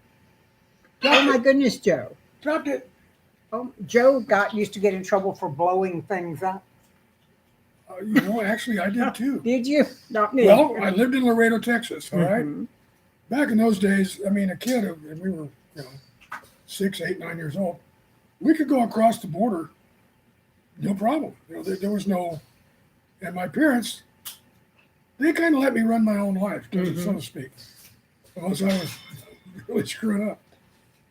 Speaker 2: Oh my goodness, Joe.
Speaker 1: Dropped it.
Speaker 2: Oh, Joe used to get in trouble for blowing things up.
Speaker 1: Actually, I did too.
Speaker 2: Did you? Not me.
Speaker 1: Well, I lived in Laredo, Texas, all right?
Speaker 2: Mhm.
Speaker 1: Back in those days, I mean, a kid, and we were, 6, 8, 9 years old, we could go across the border, no problem. There was no, and my parents, they kind of let me run my own life, so to speak. unless I was really screwing up.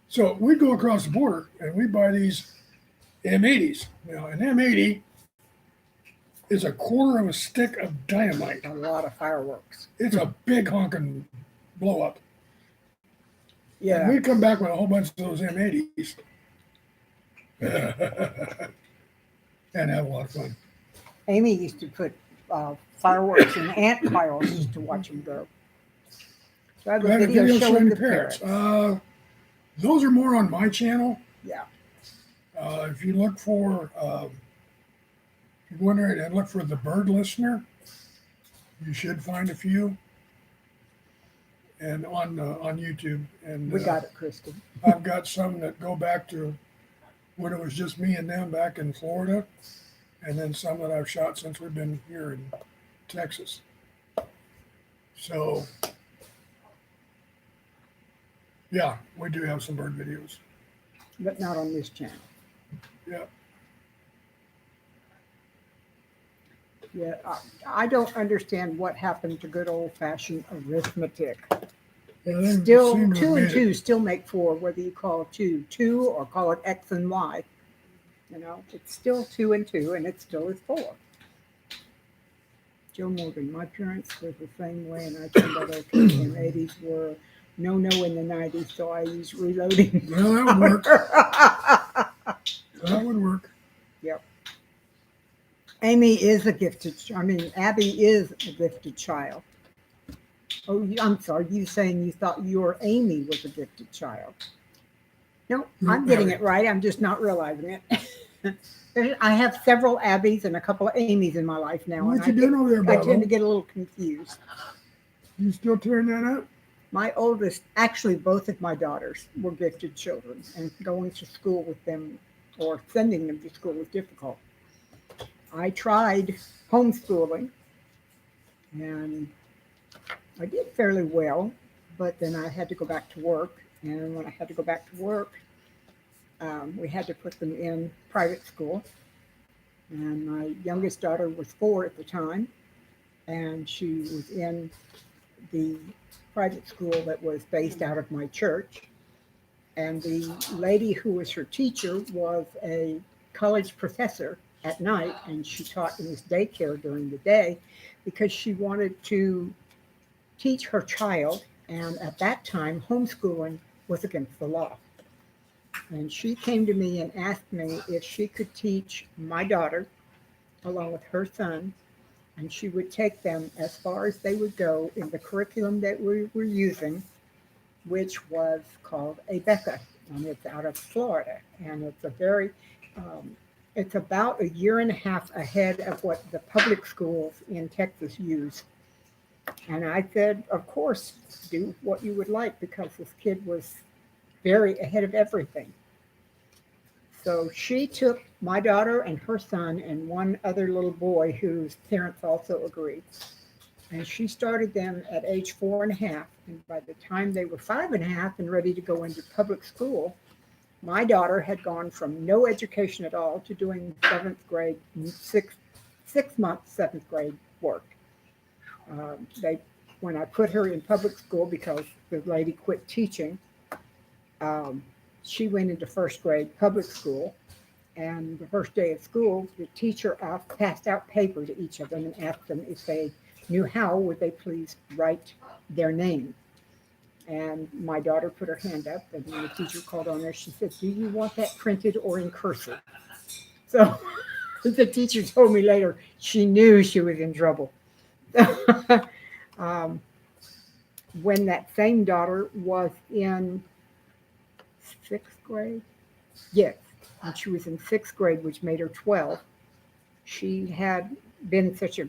Speaker 1: So we go across the border and we buy these M80s. Now, an M80 is a quarter of a stick of dynamite.
Speaker 2: A lot of fireworks.
Speaker 1: It's a big honking blow up. And
Speaker 2: Yeah.
Speaker 1: we come back with a whole bunch of those M80s and have a lot of fun.
Speaker 2: Amy used to put fireworks in ant piles just to watch them go. So I have
Speaker 1: I
Speaker 2: a
Speaker 1: have a
Speaker 2: video
Speaker 1: video
Speaker 2: showing
Speaker 1: showing
Speaker 2: the
Speaker 1: parrots.
Speaker 2: parrots.
Speaker 1: Those are more on my channel.
Speaker 2: Yeah.
Speaker 1: If you look for, if you're wondering, and look for the bird listener, you should find a few. And on YouTube, and
Speaker 2: We got it, Kristen.
Speaker 1: I've got some that go back to when it was just me and them back in Florida, and then some that I've shot since we've been here in Texas. So, yeah, we do have some bird videos.
Speaker 2: But not on this channel.
Speaker 1: Yeah.
Speaker 2: Yeah, I don't understand what happened to good old-fashioned arithmetic.
Speaker 1: Yeah, they
Speaker 2: Still,
Speaker 1: seem to have
Speaker 2: 2 and
Speaker 1: made it.
Speaker 2: 2 still make 4, whether you call 2 or call it X and Y. You know, it's still 2 and 2, and it still is 4. Joe Morgan, my parents were the same way, and I turned out okay. In the 80s were no in the 90s, so I used reloading.
Speaker 1: Well, that would work. That would work.
Speaker 2: Amy is a gifted, Abby is a gifted child. Oh, I'm sorry, you saying you thought your Amy was a gifted child. No,
Speaker 1: No,
Speaker 2: I'm getting
Speaker 1: Abby.
Speaker 2: it right. I'm just not realizing it. I have several Abbies and a couple of Amy's in my life now.
Speaker 1: What you
Speaker 2: and
Speaker 1: doing over there,
Speaker 2: I tend to
Speaker 1: Bobo?
Speaker 2: get a little confused.
Speaker 1: You still tearing that up?
Speaker 2: My oldest, actually, both of my daughters were gifted children, and going to school with them or sending them to school was difficult. I tried homeschooling, and I did fairly well, but then I had to go back to work. And when I had to go back to work, we had to put them in private school. And my youngest daughter was 4 at the time, and she was in the private school that was based out of my church. And the lady who was her teacher was a college professor at night, and she taught in this daycare during the day because she wanted to teach her child. And at that time, homeschooling was against the law. And she came to me and asked me if she could teach my daughter along with her son, and she would take them as far as they would go in the curriculum that we were using, which was called ABECA, and it's out of Florida. And it's a very, it's about a year and a half ahead of what the public schools in Texas use. And I said, of course, do what you would like, because this kid was very ahead of everything. So she took my daughter and her son and one other little boy whose parents also agreed. And she started them at age 4.5. And by the time they were 5.5 and ready to go into public school, my daughter had gone from no education at all to doing 7th grade, 6-month 7th grade work. When I put her in public school, because the lady quit teaching, she went into 1st grade public school. And the first day of school, the teacher passed out paper to each of them and asked them if they knew how, would they please write their name. And my daughter put her hand up, and when the teacher called on her, she said, "Do you want that printed or in cursive?" So the teacher told me later she knew she was in trouble. When that same daughter was in 6th grade, yes, when she was in 6th grade, which made her 12, she had been such a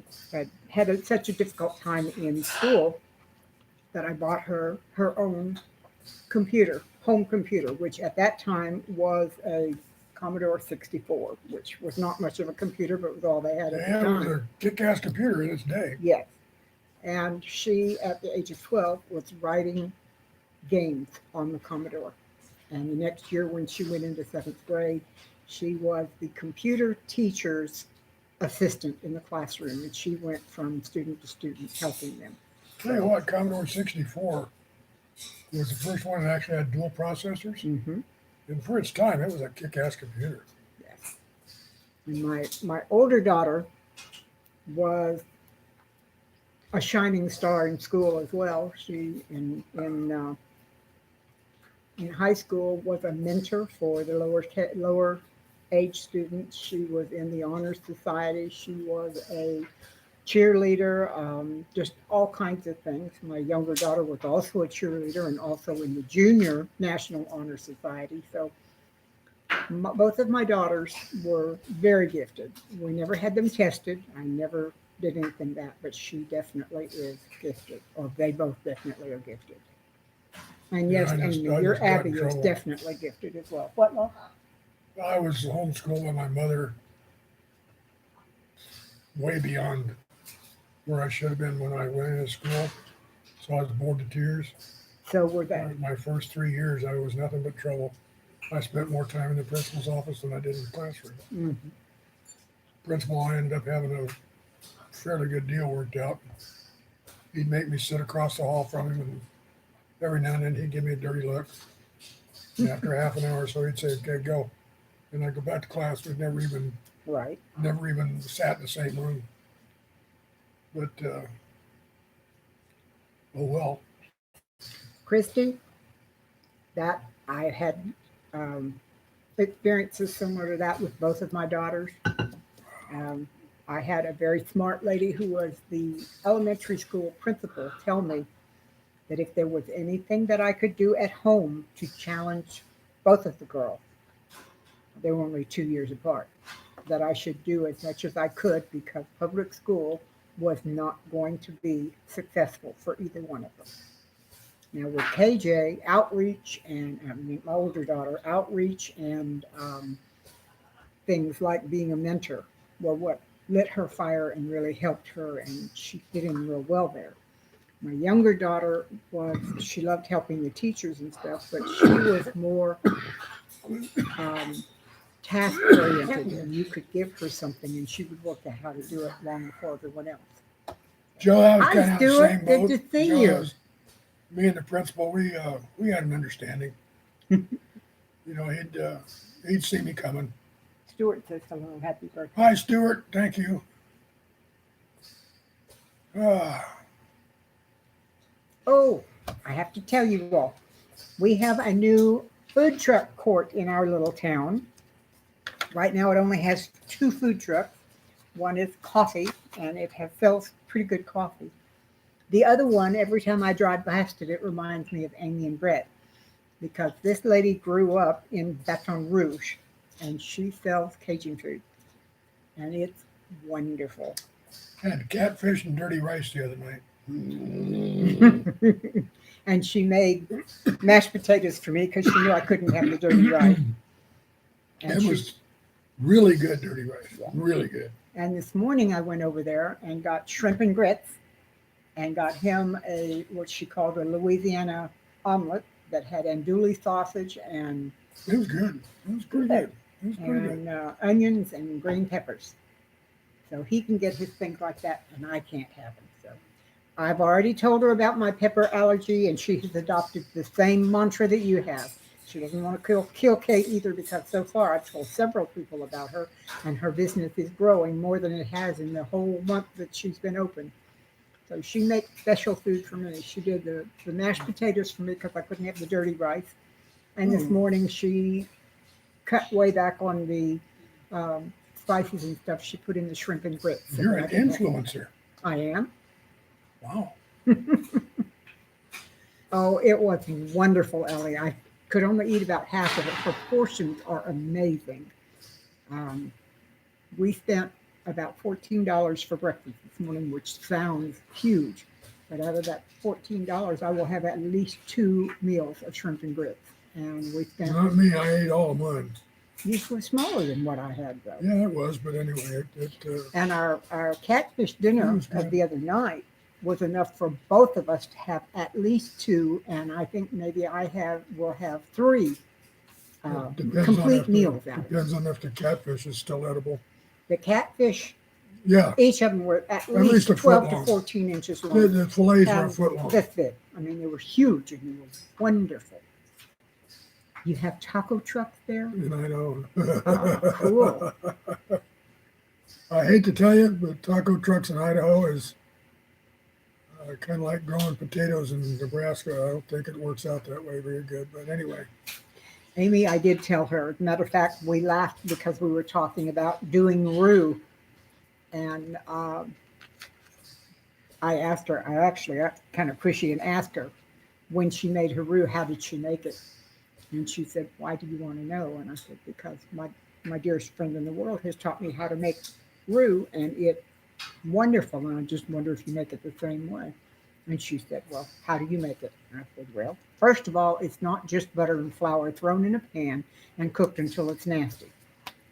Speaker 2: difficult time in school that I bought her her own computer, home computer, which at that time was a Commodore 64, which was not much of a computer, but was all they had at the
Speaker 1: Yeah, it was
Speaker 2: time.
Speaker 1: a kick-ass computer in its day.
Speaker 2: Yes. And she, at the age of 12, was writing games on the Commodore. And the next year, when she went into 7th grade, she was the computer teacher's assistant in the classroom. And she went from student to student helping them.
Speaker 1: Tell you what, Commodore 64 was the first one that actually had dual processors.
Speaker 2: Mm-hmm.
Speaker 1: And for its time, it was a kick-ass computer.
Speaker 2: Yes. And my older daughter was a shining star in school as well. She in high school was a mentor for the lower age students. She was in the honor society. She was a cheerleader, just all kinds of things. My younger daughter was also a cheerleader and also in the junior National Honor Society. So both of my daughters were very gifted. We never had them tested. I never did anything that, but she definitely is gifted, or they both definitely are gifted. And
Speaker 1: Yeah,
Speaker 2: yes,
Speaker 1: I
Speaker 2: and
Speaker 1: just
Speaker 2: your
Speaker 1: got in
Speaker 2: Abby is
Speaker 1: trouble.
Speaker 2: definitely gifted as well. What, love?
Speaker 1: I was homeschooled by my mother way beyond where I should have been when I went into school. So I was bored to tears.
Speaker 2: So were they.
Speaker 1: My first 3 years, I was nothing but trouble. I spent more time in the principal's office than I did in the classroom.
Speaker 2: Mhm.
Speaker 1: Principal, I ended up having a fairly good deal worked out. He'd make me sit across the hall from him, and every now and then he'd give me a dirty look. And after half an hour or so, he'd say, "Okay, go." And I'd go back to class. We'd never even
Speaker 2: Right.
Speaker 1: sat in the same room. But oh well.
Speaker 2: Christy, that I had experiences similar to that with both of my daughters. I had a very smart lady who was the elementary school principal tell me that if there was anything that I could do at home to challenge both of the girls, they were only 2 years apart, that I should do as much as I could because public school was not going to be successful for either one of them. Now with KJ, outreach and my older daughter, outreach and things like being a mentor were what lit her fire and really helped her, and she fit in real well there. My younger daughter she loved helping the teachers and stuff, but she was more task oriented, and you could give her something and she would work out how to do it long before everyone else.
Speaker 1: Joe, I was
Speaker 2: Hi,
Speaker 1: kind of the
Speaker 2: Stuart.
Speaker 1: same
Speaker 2: Good
Speaker 1: boat.
Speaker 2: to see
Speaker 1: Joe
Speaker 2: you.
Speaker 1: me and the principal, we had an understanding. He'd see me coming.
Speaker 2: Stuart says hello. Happy birthday.
Speaker 1: Hi, Stuart. Thank you.
Speaker 2: Oh, I have to tell you all, we have a new food truck court in our little town. Right now, it only has 2 food trucks. One is coffee, and sells pretty good coffee. The other one, every time I drive past it, it reminds me of Amy and Brett, because this lady grew up in Baton Rouge, and she sells Cajun food, and it's wonderful.
Speaker 1: Had catfish and dirty rice the other night.
Speaker 2: And she made mashed potatoes for me because she knew I couldn't have the dirty rice. And
Speaker 1: It was really good dirty rice.
Speaker 2: Yeah.
Speaker 1: Really good.
Speaker 2: And this morning I went over there and got shrimp and grits and got him what she called a Louisiana omelet that had andouille sausage and
Speaker 1: It was good. It was pretty good. It was pretty good.
Speaker 2: onions and green peppers. So he can get his things like that, and I can't have them. So I've already told her about my pepper allergy, and she has adopted the same mantra that you have. She doesn't want to kill Kate either, because so far I've told several people about her, and her business is growing more than it has in the whole month that she's been open. So she makes special food for me. She did the mashed potatoes for me because I couldn't have the dirty rice. And this morning she cut way back on the spices and stuff. She put in the shrimp and grits. So
Speaker 1: You're an influencer.
Speaker 2: I am.
Speaker 1: Wow.
Speaker 2: Oh, it was wonderful, Ellie. I could only eat about half of it. Her portions are amazing. We spent about $14 for breakfast this morning, which sounds huge. But out of that $14, I will have at least 2 meals of shrimp and grits. And we spent.
Speaker 1: Not me. I ate all of mine.
Speaker 2: These were smaller than what I had, though.
Speaker 1: Yeah, it was. But anyway,
Speaker 2: And our catfish dinner
Speaker 1: was good.
Speaker 2: of the other night was enough for both of us to have at least 2, and I think maybe will have 3
Speaker 1: depends
Speaker 2: complete
Speaker 1: on if
Speaker 2: meals out of it.
Speaker 1: Depends on if the catfish is still edible.
Speaker 2: The catfish
Speaker 1: Yeah,
Speaker 2: Each of them were at
Speaker 1: least
Speaker 2: least
Speaker 1: a foot
Speaker 2: 12 to
Speaker 1: long.
Speaker 2: 14 inches
Speaker 1: the,
Speaker 2: long.
Speaker 1: the fillets were a
Speaker 2: And
Speaker 1: foot long.
Speaker 2: this big. I mean, they were huge and they were wonderful. You have taco trucks there?
Speaker 1: And I know.
Speaker 2: Oh, cool.
Speaker 1: I hate to tell you, but taco trucks in Idaho is kind of like growing potatoes in Nebraska. I don't think it works out that way very good. But anyway,
Speaker 2: Amy, I did tell her. As a matter of fact, we laughed because we were talking about doing roux. And I asked her, I kind of pushy and asked her when she made her roux, how did she make it? And she said, why do you want to know? And I said, because my dearest friend in the world has taught me how to make roux, and it's wonderful. And I just wonder if you make it the same way. And she said, well, how do you make it? And I said, well, first of all, it's not just butter and flour thrown in a pan and cooked until it's nasty.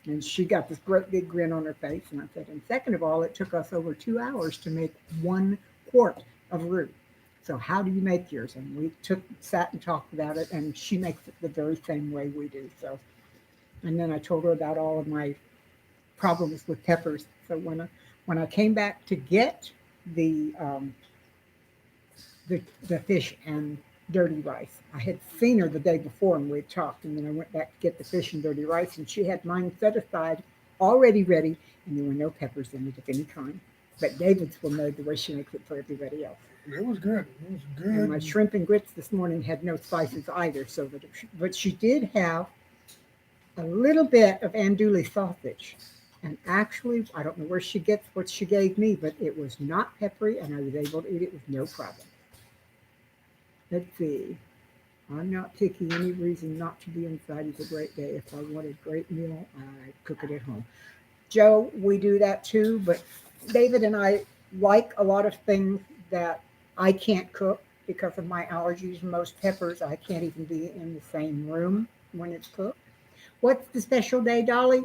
Speaker 2: And she got this great big grin on her face. And I said, and second of all, it took us over 2 hours to make 1 quart of roux. So how do you make yours? And we sat and talked about it, and she makes it the very same way we do. So, and then I told her about all of my problems with peppers. So when I came back to get the fish and dirty rice, I had seen her the day before and we had talked, and then I went back to get the fish and dirty rice, and she had mine set aside, already ready, and there were no peppers in it of any kind. But David's will know the way she makes it for everybody else.
Speaker 1: it was good. It was good.
Speaker 2: And my shrimp and grits this morning had no spices either, but she did have a little bit of andouille sausage. And actually, I don't know where she gets what she gave me, but it was not peppery, and I was able to eat it with no problem. Let's see. I'm not picking any reason not to be inside is a great day. If I want a great meal, I cook it at home. Joe, we do that too, but David and I like a lot of things that I can't cook because of my allergies. Most peppers, I can't even be in the same room when it's cooked. What's the special day, Dolly?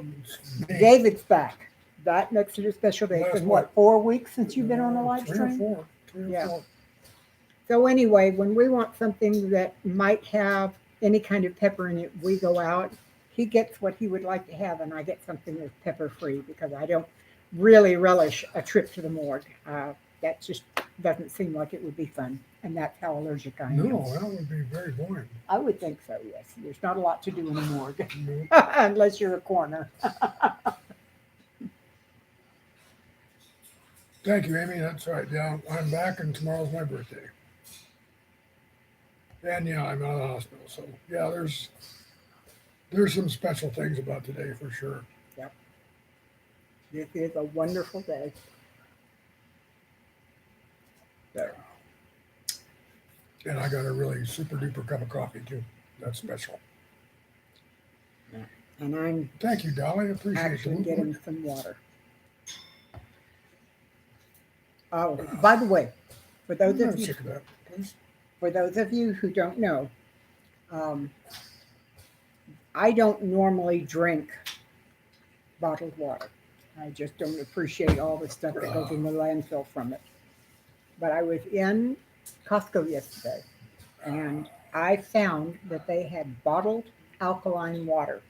Speaker 2: David's back. That makes it a special day. It's been what, 4 weeks since you've been on the live stream?
Speaker 1: 3 or 4. 3 or
Speaker 2: Yeah.
Speaker 1: 4.
Speaker 2: So anyway, when we want something that might have any kind of pepper in it, we go out. He gets what he would like to have, and I get something that's pepper-free because I don't really relish a trip to the morgue. That just doesn't seem like it would be fun, and that's how allergic I am.
Speaker 1: No, that would be very boring.
Speaker 2: I would think so, yes. There's not a lot to do in a morgue
Speaker 1: No.
Speaker 2: unless you're a coroner.
Speaker 1: Thank you, Amy. That's right. Yeah, I'm back, and tomorrow's my birthday. And yeah, I'm out of the hospital. So yeah, there's some special things about today for sure.
Speaker 2: This is a wonderful day.
Speaker 1: There. And I got a really super duper cup of coffee too. That's special.
Speaker 2: And I'm
Speaker 1: Thank you, Dolly. I appreciate
Speaker 2: actually
Speaker 1: it.
Speaker 2: getting some water. Oh, by the way, for those
Speaker 1: I'm
Speaker 2: of you
Speaker 1: sick of that. Please.
Speaker 2: for those of you who don't know, I don't normally drink bottled water. I just don't appreciate all the stuff that goes in the landfill from it. But I was in Costco yesterday, and I found that they had bottled alkaline water.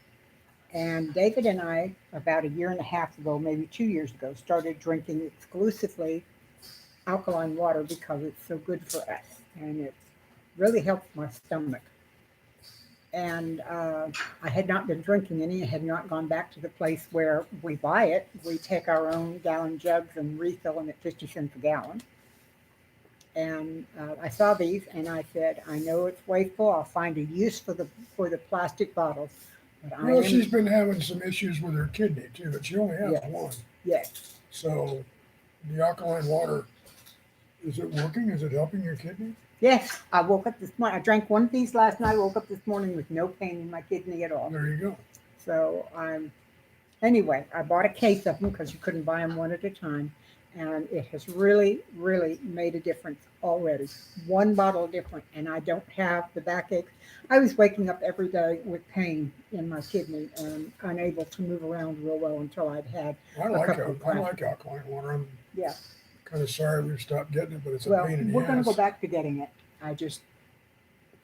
Speaker 2: And David and I, about 1.5 years ago, maybe 2 years ago, started drinking exclusively alkaline water because it's so good for us, and it really helps my stomach. And I had not been drinking any. I had not gone back to the place where we buy it. We take our own gallon jugs and refill them at 50 cents a gallon. And I saw these, and I said, I know it's wasteful. I'll find a use for the plastic bottles. But
Speaker 1: Well, she's been having some issues with her kidney too, but she only has
Speaker 2: Yes.
Speaker 1: one.
Speaker 2: Yes.
Speaker 1: So the alkaline water, is it working? Is it helping your kidney?
Speaker 2: Yes, I woke up this morning. I drank one of these last night. Woke up this morning with no pain in my kidney at all.
Speaker 1: There you go.
Speaker 2: So anyway, I bought a case of them because you couldn't buy them one at a time. And it has really, really made a difference already. One bottle different, and I don't have the backache. I was waking up every day with pain in my kidney and unable to move around real well until I'd had.
Speaker 1: I like alkaline water. I'm
Speaker 2: Yeah.
Speaker 1: kind of sorry we've stopped getting it, but it's a
Speaker 2: Well,
Speaker 1: pain in the
Speaker 2: we're going to go
Speaker 1: ass.
Speaker 2: back to getting it.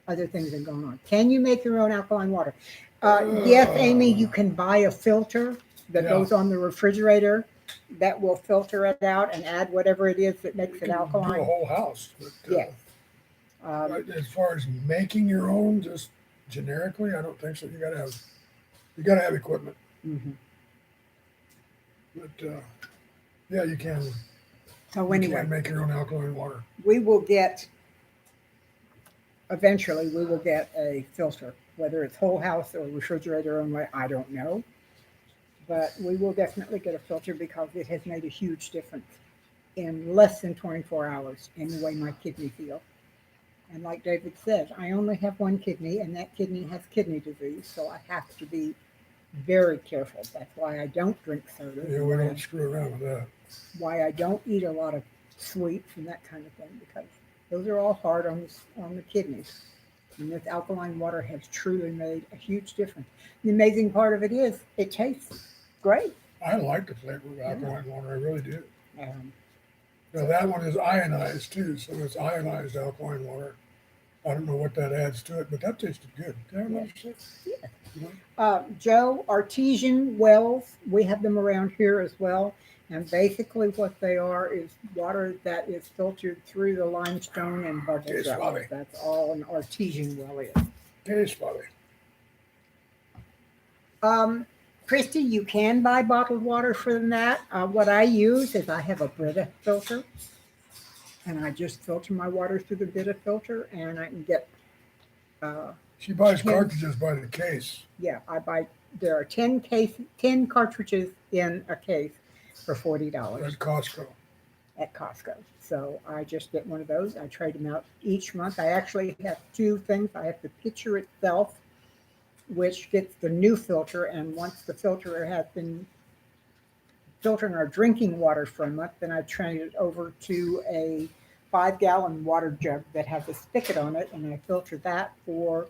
Speaker 2: Other things are going on. Can you make your own alkaline water? Yes, Amy, you can buy a filter that
Speaker 1: Yeah.
Speaker 2: goes on the refrigerator. that will filter it out and add whatever it is that
Speaker 1: You
Speaker 2: makes it
Speaker 1: can do a
Speaker 2: alkaline.
Speaker 1: whole house. But,
Speaker 2: Yes. Um,
Speaker 1: as far as making your own, just generically, I don't think so. You gotta have equipment.
Speaker 2: mhm.
Speaker 1: But yeah, you can.
Speaker 2: So
Speaker 1: You
Speaker 2: anyway,
Speaker 1: can make your own alkaline water.
Speaker 2: we will get, eventually, we will get a filter, whether it's whole house or refrigerator only, I don't know. But we will definitely get a filter because it has made a huge difference in less than 24 hours in the way my kidney feel. And like David said, I only have one kidney, and that kidney has kidney disease, so I have to be very careful. That's why I don't drink soda,
Speaker 1: Yeah, we don't screw around with that.
Speaker 2: why I don't eat a lot of sweets and that kind of thing, because those are all hard on the kidneys. And this alkaline water has truly made a huge difference. The amazing part of it is it tastes great.
Speaker 1: I like the flavor of alkaline water. I really do.
Speaker 2: Um,
Speaker 1: Now that one is ionized too, so it's ionized alkaline water. I don't know what that adds to it, but that tasted good. Did I remember say?
Speaker 2: yeah.
Speaker 1: You know?
Speaker 2: Joe, artesian wells, we have them around here as well. And basically, what they are is water that is filtered through the limestone and bubbles
Speaker 1: Tastes
Speaker 2: up.
Speaker 1: funny.
Speaker 2: That's all an artesian well is.
Speaker 1: Tastes funny.
Speaker 2: Christy, you can buy bottled water from that. What I use is I have a Brita filter, and I just filter my water through the Brita filter, and I can get, uh,
Speaker 1: She buys
Speaker 2: 10
Speaker 1: cartridges by the case.
Speaker 2: yeah, I buy. There are 10 cartridges in a case for $40
Speaker 1: At Costco.
Speaker 2: at Costco. So I just get one of those. I trade them out each month. I actually have two things. I have the pitcher itself, which gets the new filter, and once the filter has been filtering our drinking water for a month, then I trade it over to a 5-gallon water jug that has a spigot on it, and I filter that for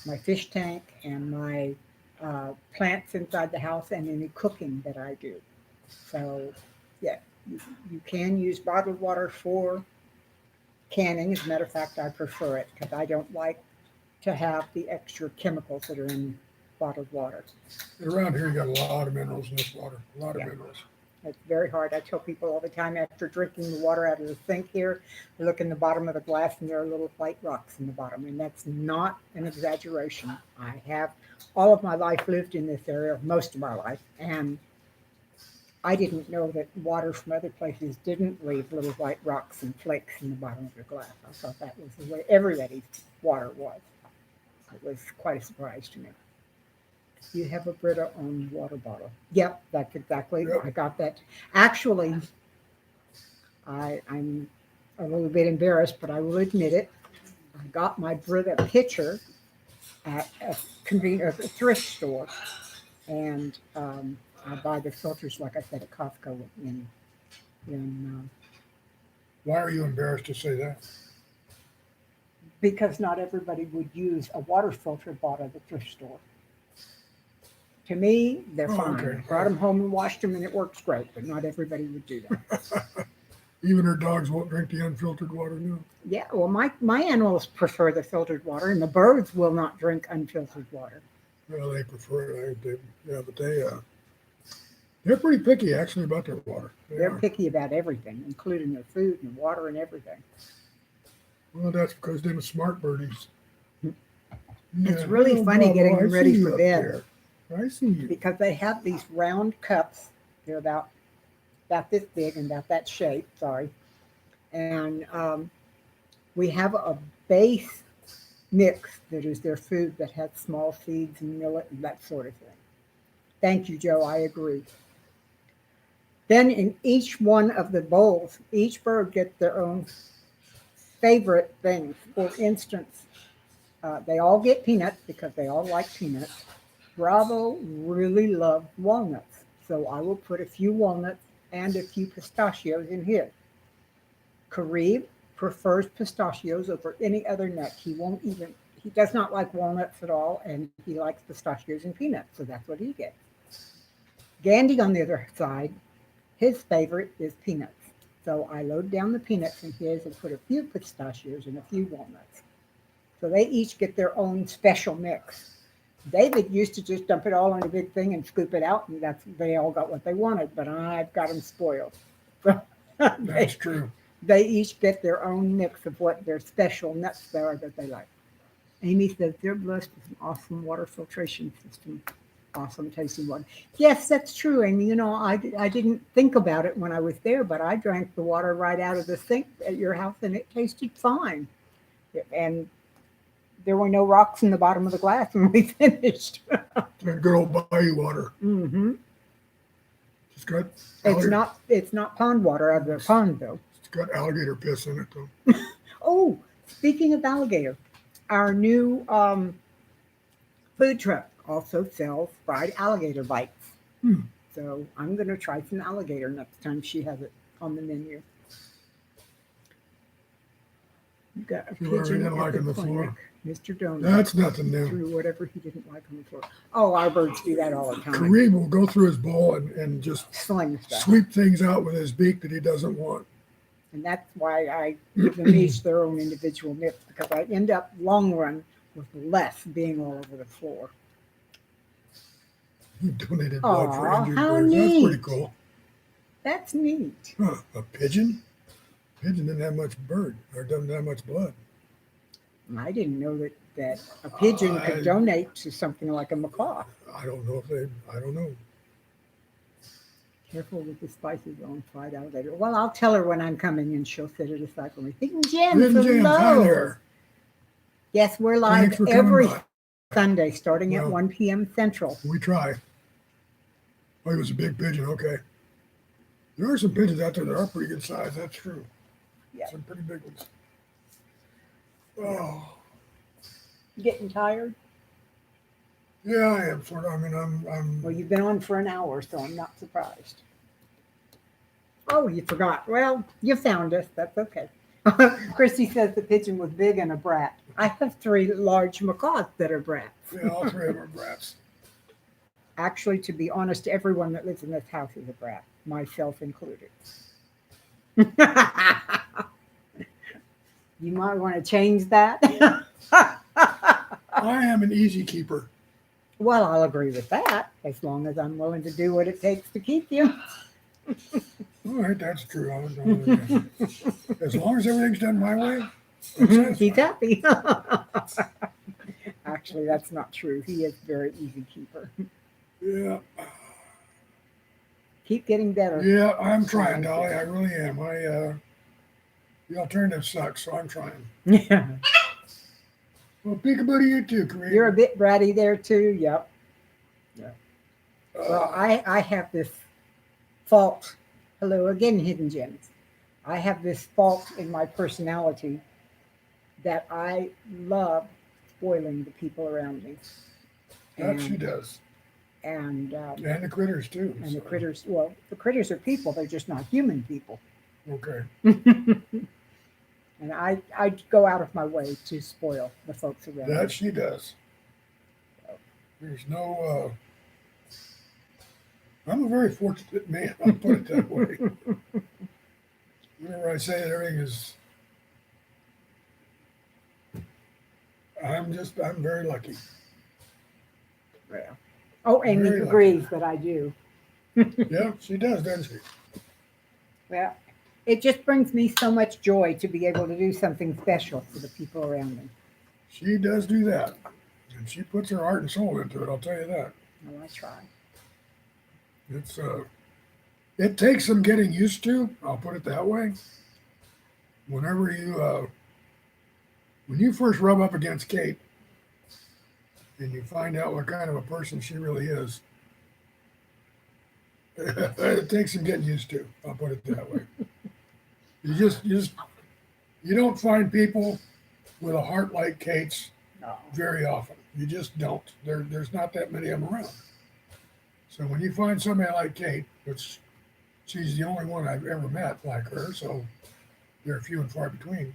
Speaker 2: my fish tank and my plants inside the house and any cooking that I do. So, yeah, you can use bottled water for canning. As a matter of fact, I prefer it because I don't like to have the extra chemicals that are in bottled water.
Speaker 1: Around here, you got a lot of minerals in this water. A lot of
Speaker 2: Yeah.
Speaker 1: minerals.
Speaker 2: It's very hard. I tell people all the time after drinking the water out of the sink here, I look in the bottom of the glass and there are little white rocks in the bottom. And that's not an exaggeration. I have all of my life lived in this area, most of my life. And I didn't know that water from other places didn't leave little white rocks and flakes in the bottom of your glass. I thought that was the way everybody's water was. It was quite a surprise to me. You have a Brita on water bottle. Yep, that's exactly.
Speaker 1: Yep.
Speaker 2: I got that. Actually, I'm a little bit embarrassed, but I will admit it. I got my Brita pitcher at a a thrift store, and I buy the filters, like I said, at Costco. In
Speaker 1: Why are you embarrassed to say that?
Speaker 2: because not everybody would use a water filter bought at the thrift store. To me, they're
Speaker 1: Oh,
Speaker 2: fine.
Speaker 1: okay.
Speaker 2: Brought them home and washed them, and it works great. But not everybody would do that.
Speaker 1: Even her dogs won't drink the unfiltered water now.
Speaker 2: Yeah, well, my animals prefer the filtered water, and the birds will not drink unfiltered water.
Speaker 1: Well, they prefer it. Yeah, but they're pretty picky actually about their water.
Speaker 2: They're
Speaker 1: are.
Speaker 2: picky about everything, including their food and water and everything.
Speaker 1: Well, that's because they're smart birdies.
Speaker 2: It's really funny getting them ready for bed.
Speaker 1: I see you.
Speaker 2: Because they have these round cups. They're about this big and about that shape. Sorry, and we have a base mix that is their food that has small seeds and millet and that sort of thing. Thank you, Joe. I agree. Then in each one of the bowls, each bird gets their own favorite things. For instance, they all get peanuts because they all like peanuts. Bravo really loves walnuts, so I will put a few walnuts and a few pistachios in his. Karib prefers pistachios over any other nut. He does not like walnuts at all, and he likes pistachios and peanuts, so that's what he gets. Gandhi, on the other side, his favorite is peanuts. So I load down the peanuts in his and put a few pistachios and a few walnuts. So they each get their own special mix. David used to just dump it all in a big thing and scoop it out, and they all got what they wanted. But I've got them spoiled.
Speaker 1: That's true.
Speaker 2: They each get their own mix of what their special nuts are that they like. Amy says they're blessed with an awesome water filtration system. Awesome tasting water. Yes, that's true, Amy. You know, I didn't think about it when I was there, but I drank the water right out of the sink at your house, and it tasted fine. And there were no rocks in the bottom of the glass when we finished.
Speaker 1: That good old bayou water.
Speaker 2: Mm-hmm.
Speaker 1: It's got
Speaker 2: It's not pond water out of the pond, though.
Speaker 1: It's got alligator piss in it, though.
Speaker 2: Oh, speaking of alligator, our new food truck also sells fried alligator bites. So I'm going to try some alligator next time she has it on the menu. You got a
Speaker 1: Whoever
Speaker 2: pigeon
Speaker 1: didn't
Speaker 2: at
Speaker 1: like
Speaker 2: the
Speaker 1: on the
Speaker 2: clinic.
Speaker 1: floor.
Speaker 2: Mr. Donut
Speaker 1: That's nothing new.
Speaker 2: threw whatever he didn't like on the floor. Oh, our birds do that all the time.
Speaker 1: Kareem will go through his bowl and just
Speaker 2: Sling stuff.
Speaker 1: sweep things out with his beak that he doesn't want.
Speaker 2: And that's why I give them each their own individual nip, because I end up long run with less being all over the floor.
Speaker 1: He donated blood for
Speaker 2: Aw,
Speaker 1: injured
Speaker 2: how
Speaker 1: birds. That's
Speaker 2: neat.
Speaker 1: pretty cool.
Speaker 2: That's neat.
Speaker 1: Huh, a pigeon? Pigeon didn't have much bird or doesn't have much blood.
Speaker 2: I didn't know that a pigeon
Speaker 1: I-
Speaker 2: could donate to something like a macaw.
Speaker 1: I don't know I don't know.
Speaker 2: Careful with the spices on fried alligator. Well, I'll tell her when I'm coming and she'll set it aside for me. Hidden Gems,
Speaker 1: Hidden Gems, hi
Speaker 2: hello.
Speaker 1: there.
Speaker 2: Yes, we're
Speaker 1: Thanks
Speaker 2: live
Speaker 1: for coming
Speaker 2: every
Speaker 1: by.
Speaker 2: Sunday starting at
Speaker 1: Well-
Speaker 2: 1 p.m. Central.
Speaker 1: We try. Oh, he was a big pigeon. Okay. There are some pigeons out there that are pretty good size. That's true.
Speaker 2: Yeah.
Speaker 1: Some pretty big ones. Oh,
Speaker 2: Getting tired?
Speaker 1: yeah, I am sort of. I mean, I'm
Speaker 2: Well, you've been on for an hour, so I'm not surprised. Oh, you forgot. Well, you found us. That's okay. Christy says the pigeon was big and a brat. I have 3 large macaws that are brats.
Speaker 1: yeah, all 3 of them are brats.
Speaker 2: Actually, to be honest, everyone that lives in this house is a brat, myself included. You might want to change that.
Speaker 1: I am an easy keeper.
Speaker 2: Well, I'll agree with that, as long as I'm willing to do what it takes to keep you.
Speaker 1: All right, that's true. As long as everything's done my way, I'm
Speaker 2: He's
Speaker 1: satisfied.
Speaker 2: happy. Actually, that's not true. He is a very easy keeper.
Speaker 1: Yeah,
Speaker 2: Keep getting better.
Speaker 1: yeah, I'm trying, Dolly. I really am. The alternative sucks, so I'm trying.
Speaker 2: Yeah.
Speaker 1: Well, peekaboo to you too, Kareem.
Speaker 2: You're a bit bratty there too. Yep. Well,
Speaker 1: Uh,
Speaker 2: I have this fault. Hello again, Hidden Gems. I have this fault in my personality that I love spoiling the people around me.
Speaker 1: that she does.
Speaker 2: And
Speaker 1: And the critters too.
Speaker 2: and the
Speaker 1: so,
Speaker 2: critters, well, the critters are people. They're just not human people.
Speaker 1: Okay.
Speaker 2: And I go out of my way to spoil the folks around
Speaker 1: That
Speaker 2: me.
Speaker 1: she does. There's no. I'm a very fortunate man. I'll put it that way. Whenever I say that everything is, I'm very lucky.
Speaker 2: Yeah. Oh, Amy
Speaker 1: Very lucky.
Speaker 2: agrees that I do.
Speaker 1: Yeah, she does, doesn't she?
Speaker 2: Well, it just brings me so much joy to be able to do something special for the people around me.
Speaker 1: She does do that, and she puts her heart and soul into it. I'll tell you that.
Speaker 2: Well, I try.
Speaker 1: It's it takes some getting used to. I'll put it that way. Whenever when you first rub up against Kate, and you find out what kind of a person she really is, it takes some getting used to. I'll put it that way. You don't find people with a heart like Kate's
Speaker 2: No.
Speaker 1: very often. You just don't. There's not that many of them around. So when you find somebody like Kate, which she's the only one I've ever met like her, so they're few and far between.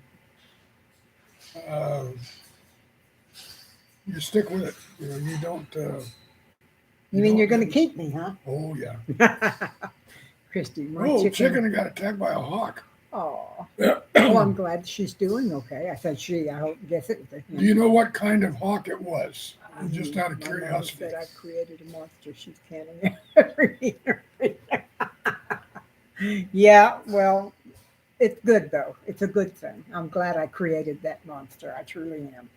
Speaker 1: You stick with it. You know, you don't.
Speaker 2: You mean you're
Speaker 1: don't-
Speaker 2: going to keep me, huh?
Speaker 1: Oh yeah.
Speaker 2: Christy, my
Speaker 1: Oh,
Speaker 2: chicken.
Speaker 1: chicken got attacked by a hawk.
Speaker 2: Oh, well, I'm glad she's doing okay. I said she. I guess it was a
Speaker 1: Do you know what kind of hawk it was? Just out of
Speaker 2: My mom
Speaker 1: curiosity.
Speaker 2: said I created a monster. She's canning every Yeah, well, it's good though. It's a good thing. I'm glad I created that monster. I truly am.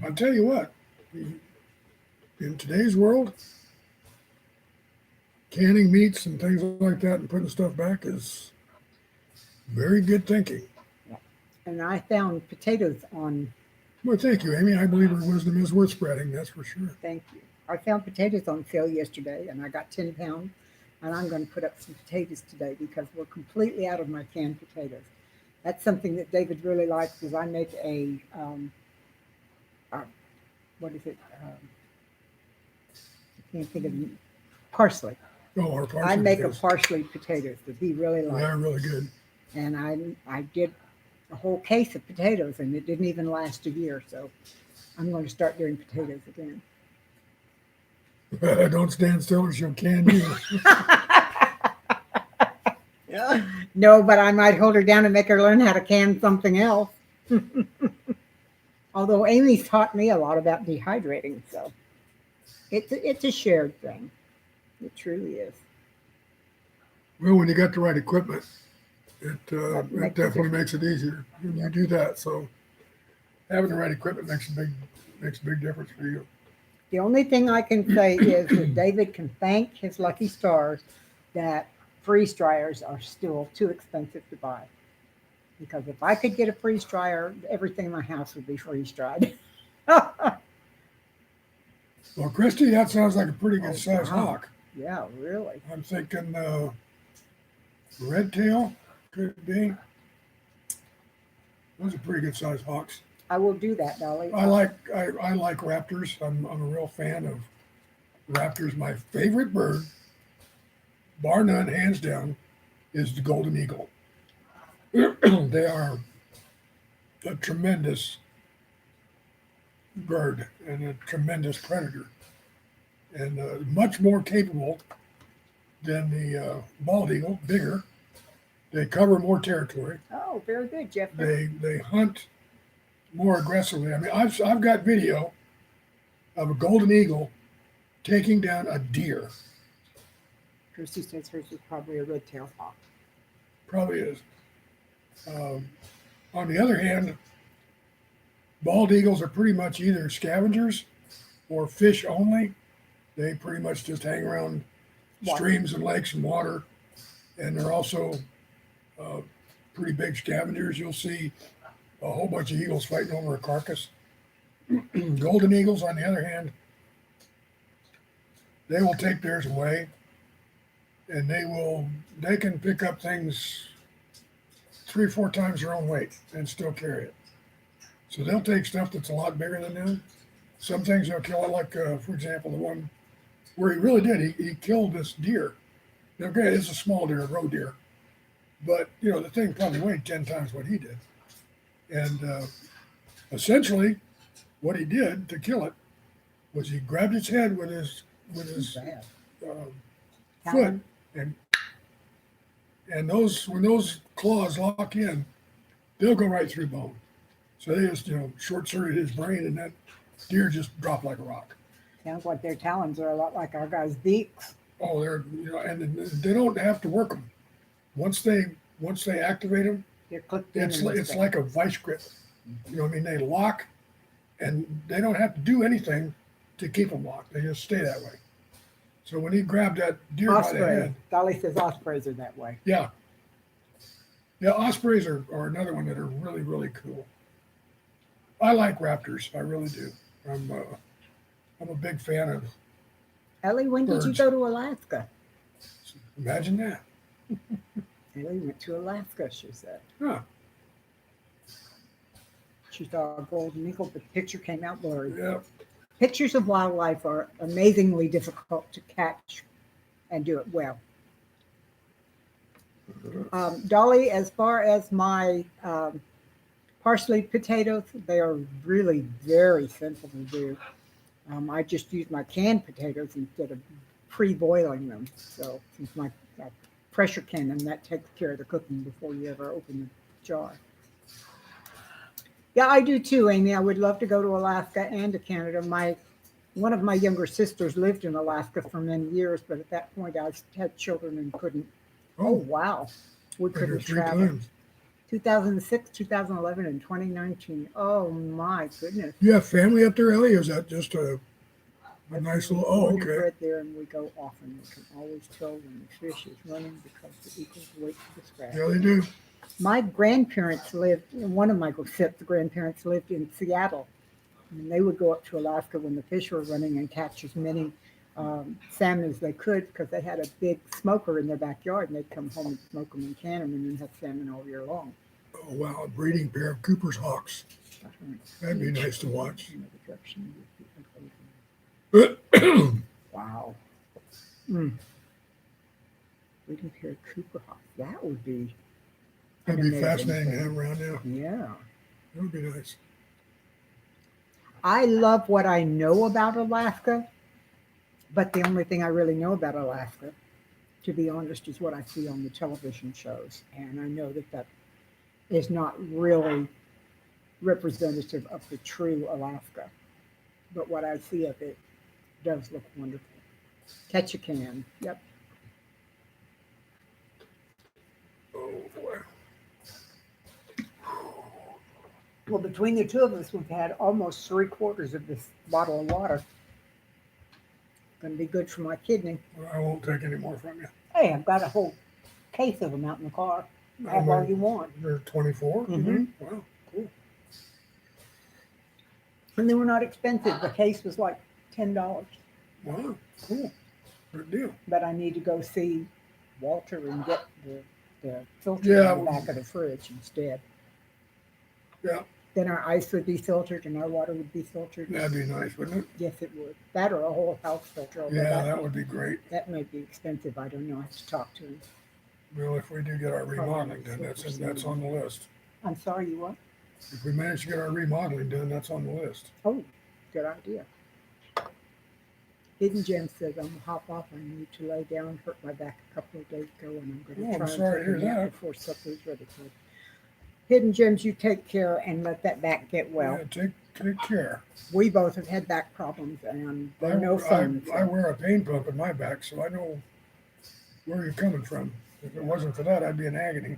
Speaker 1: I'll tell you what, in today's world, canning meats and things like that and putting stuff back is very good thinking.
Speaker 2: And I found potatoes on,
Speaker 1: Well, thank you, Amy. I believe her wisdom is worth spreading, that's for sure.
Speaker 2: thank you. I found potatoes on sale yesterday and I got 10 pounds. And I'm going to put up some potatoes today because we're completely out of my canned potatoes. That's something that David really likes because I make what is it? I can't think of it. Parsley.
Speaker 1: Oh, our
Speaker 2: I
Speaker 1: parsley
Speaker 2: make a
Speaker 1: potatoes.
Speaker 2: parsley potatoes that he really likes.
Speaker 1: They're really good.
Speaker 2: And I did a whole case of potatoes and it didn't even last a year. So I'm going to start doing potatoes again.
Speaker 1: Don't stand still or she'll can you.
Speaker 2: No, but I might hold her down and make her learn how to can something else. Although Amy's taught me a lot about dehydrating, so it's a shared thing. It truly is.
Speaker 1: Well, when you got the right equipment, it
Speaker 2: That makes a
Speaker 1: definitely makes it easier when you do that. So having the right equipment makes a big difference for you.
Speaker 2: The only thing I can say is that David can thank his lucky stars that freeze dryers are still too expensive to buy. Because if I could get a freeze dryer, everything in my house would be freeze dried.
Speaker 1: Well, Christy, that sounds like a pretty good size
Speaker 2: wow.
Speaker 1: hawk.
Speaker 2: Yeah, really.
Speaker 1: I'm thinking red tail could be. Those are pretty good size hawks.
Speaker 2: I will do that, Dolly.
Speaker 1: I like raptors. I'm a real fan of raptors. My favorite bird, bar none, hands down, is the golden eagle. They are a tremendous bird and a tremendous predator, and much more capable than the bald eagle. Bigger. They cover more territory.
Speaker 2: Oh, very good, Jeffrey.
Speaker 1: They hunt more aggressively. I mean, I've got video of a golden eagle taking down a deer.
Speaker 2: Christy says hers is probably a red-tailed hawk.
Speaker 1: Probably is. On the other hand, bald eagles are pretty much either scavengers or fish only. They pretty much just hang around streams and lakes and water, and they're also pretty big scavengers. You'll see a whole bunch of eagles fighting over a carcass. Golden eagles, on the other hand, they will take theirs away, and they can pick up things 3 or 4 times their own weight and still carry it. So they'll take stuff that's a lot bigger than them. Some things they'll kill, like for example, the one where he really did. He killed this deer. Now, granted, it's a small deer, a roe deer, but the thing probably weighed 10 times what he did. And essentially, what he did to kill it was he grabbed its head with his foot, and when those claws lock in, they'll go right through bone. So they just short circuited his brain, and that deer just dropped like a rock.
Speaker 2: Sounds like their talons are a lot like our guy's beaks.
Speaker 1: Oh, they're and they don't have to work them. Once they activate them,
Speaker 2: they're clipped in.
Speaker 1: It's like a vice grip. They lock, and they don't have to do anything to keep them locked. They just stay that way. So when he grabbed that deer by the head,
Speaker 2: Dolly says ospreys are that way.
Speaker 1: Yeah, ospreys are another one that are really, really cool. I like raptors. I really do. I'm a big fan of.
Speaker 2: Ellie, when did you go to Alaska?
Speaker 1: Imagine that.
Speaker 2: Ellie went to Alaska, she said.
Speaker 1: Huh.
Speaker 2: She saw a golden eagle, but the picture came out blurry.
Speaker 1: Yeah.
Speaker 2: Pictures of wildlife are amazingly difficult to catch and do it well. Dolly, as far as my parsley potatoes, they are really very simple to do. I just use my canned potatoes instead of pre-boiling them. So since I pressure can them, that takes care of the cooking before you ever open the jar. Yeah, I do too, Amy. I would love to go to Alaska and to Canada. One of my younger sisters lived in Alaska for many years, but at that point I had children and couldn't. Oh,
Speaker 1: Oh,
Speaker 2: wow. We
Speaker 1: been here
Speaker 2: couldn't
Speaker 1: 3
Speaker 2: travel.
Speaker 1: times.
Speaker 2: 2006, 2011, and 2019. Oh my goodness.
Speaker 1: You have family up there, Ellie? Or is that just a nice little? Oh,
Speaker 2: Born and
Speaker 1: okay.
Speaker 2: bred there, and we go often. We can always tell when the fish is running because the eagles wait for the scratch.
Speaker 1: Yeah, they do.
Speaker 2: My grandparents lived, one of my grandparents lived in Seattle. And they would go up to Alaska when the fish were running and catch as many salmon as they could because they had a big smoker in their backyard and they'd come home and smoke them and can them and then have salmon all year long.
Speaker 1: Oh, wow. A breeding pair of Cooper's Hawks. That'd be nice to watch.
Speaker 2: Wow. Mm. Breeding pair of Cooper Hawks. That would be.
Speaker 1: That'd
Speaker 2: an
Speaker 1: be
Speaker 2: amazing
Speaker 1: fascinating to
Speaker 2: thing.
Speaker 1: have around now.
Speaker 2: Yeah.
Speaker 1: That would be nice.
Speaker 2: I love what I know about Alaska, but the only thing I really know about Alaska, to be honest, is what I see on the television shows. And I know that that is not really representative of the true Alaska. But what I see of it does look wonderful. Ketchikan. Yep.
Speaker 1: Oh, boy.
Speaker 2: Well, between the two of us, we've had almost 3/4 of this bottle of water. Going to be good for my kidney.
Speaker 1: Well, I won't take any more from you.
Speaker 2: Hey, I've got a whole case of them out in the car.
Speaker 1: How
Speaker 2: Have all
Speaker 1: many?
Speaker 2: you want.
Speaker 1: They're 24?
Speaker 2: Mhm.
Speaker 1: Wow, cool.
Speaker 2: And they were not expensive. The case was like $10.
Speaker 1: Wow, cool. Good deal.
Speaker 2: But I need to go see Walter and get the filter
Speaker 1: Yeah,
Speaker 2: in the back of the fridge instead.
Speaker 1: Yeah,
Speaker 2: Then our ice would be filtered and our water would be filtered.
Speaker 1: that'd be nice, wouldn't it?
Speaker 2: Yes, it would. That or a whole house filter. Although
Speaker 1: Yeah, that would be great.
Speaker 2: that might be expensive. I don't know. I have to talk to him.
Speaker 1: Well, if we do get our remodeling done, that's on the list.
Speaker 2: I'm sorry, you what?
Speaker 1: If we manage to get our remodeling done, that's on the list.
Speaker 2: Oh, good idea. Hidden Gem says I'm gonna hop off. I need to lay down. Hurt my back a couple of days ago, and I'm going
Speaker 1: Oh,
Speaker 2: to
Speaker 1: I'm
Speaker 2: try and
Speaker 1: sorry to
Speaker 2: take a
Speaker 1: hear
Speaker 2: nap
Speaker 1: that.
Speaker 2: before supper is ready. So, Hidden Gems, you take care and let that back get well.
Speaker 1: Yeah, take care.
Speaker 2: We both have had back problems, and they're no fun.
Speaker 1: I wear a pain pump in my back, so I know where you're coming from. If it wasn't for that, I'd be in agony.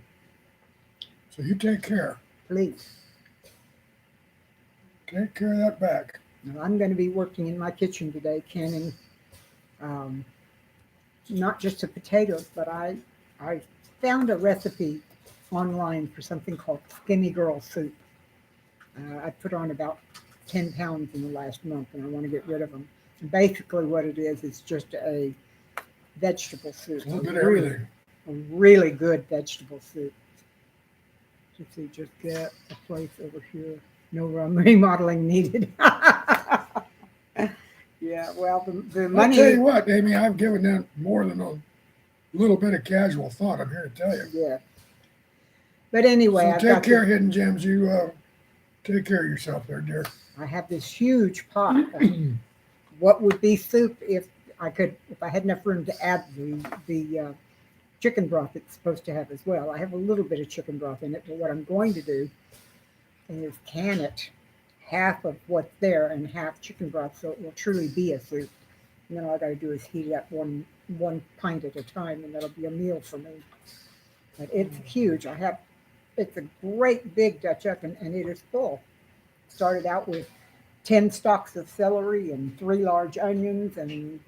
Speaker 1: So you take care.
Speaker 2: Please.
Speaker 1: Take care of that back.
Speaker 2: Now, I'm going to be working in my kitchen today, canning not just the potatoes, but I found a recipe online for something called Skinny Girl Soup. I put on about 10 pounds in the last month, and I want to get rid of them. And basically, what it is just a vegetable soup.
Speaker 1: It's a little bit of everything.
Speaker 2: A really good vegetable soup. Just get a place over here. No remodeling needed. Yeah, well, the
Speaker 1: I'll
Speaker 2: money.
Speaker 1: tell you what, Amy, I've given that more than a little bit of casual thought. I'm here to tell you.
Speaker 2: Yeah. But anyway,
Speaker 1: So
Speaker 2: I've
Speaker 1: take
Speaker 2: got
Speaker 1: care, Hidden Gems. You take care of yourself there, dear.
Speaker 2: I have this huge pot of what would be soup if I had enough room to add the chicken broth it's supposed to have as well. I have a little bit of chicken broth in it, but what I'm going to do is can it half of what's there and half chicken broth, so it will truly be a soup. And then all I got to do is heat it up one pint at a time, and that'll be a meal for me. But it's huge. It's a great big Dutch oven, and it is full. Started out with 10 stalks of celery and 3 large onions and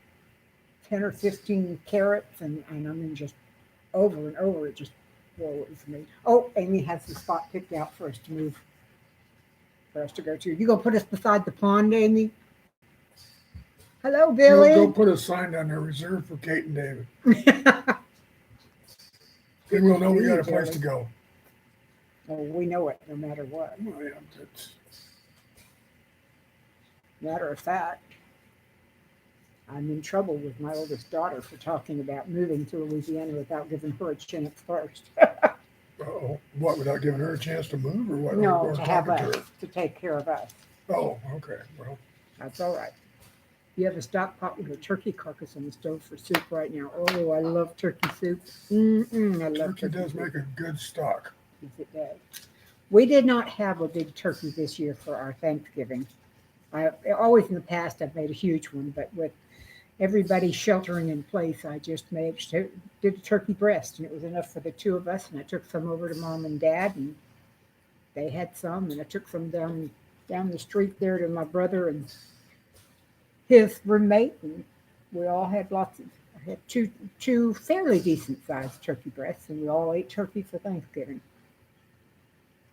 Speaker 2: 10 or 15 carrots, and I mean just over and over. It just blows me. Oh, Amy has the spot picked out for us to move. For us to go to. You gonna put us beside the pond, Amy? Hello, Billy.
Speaker 1: Go put a sign down there reserved for Kate and David. Then we'll know we got a place to go.
Speaker 2: Oh, we know it no matter what.
Speaker 1: Well, yeah, that's,
Speaker 2: Matter of fact, I'm in trouble with my oldest daughter for talking about moving to Louisiana without giving her a chance first.
Speaker 1: what, without giving her a chance to move or what?
Speaker 2: No,
Speaker 1: Or
Speaker 2: to have
Speaker 1: talking
Speaker 2: us,
Speaker 1: her?
Speaker 2: to take care of us.
Speaker 1: Oh, okay. Well,
Speaker 2: That's all right. You have a stock pot with a turkey carcass on the stove for soup right now. Oh, I love turkey soup. I love
Speaker 1: turkey does
Speaker 2: soup.
Speaker 1: make a good stock.
Speaker 2: Yes, it does. We did not have a big turkey this year for our Thanksgiving. I always in the past I've made a huge one, but with everybody sheltering in place, I just did a turkey breast, and it was enough for the two of us. And I took some over to mom and dad, and they had some, and I took some down the street there to my brother and his roommate, and we all had lots of. I had two fairly decent sized turkey breasts, and we all ate turkey for Thanksgiving.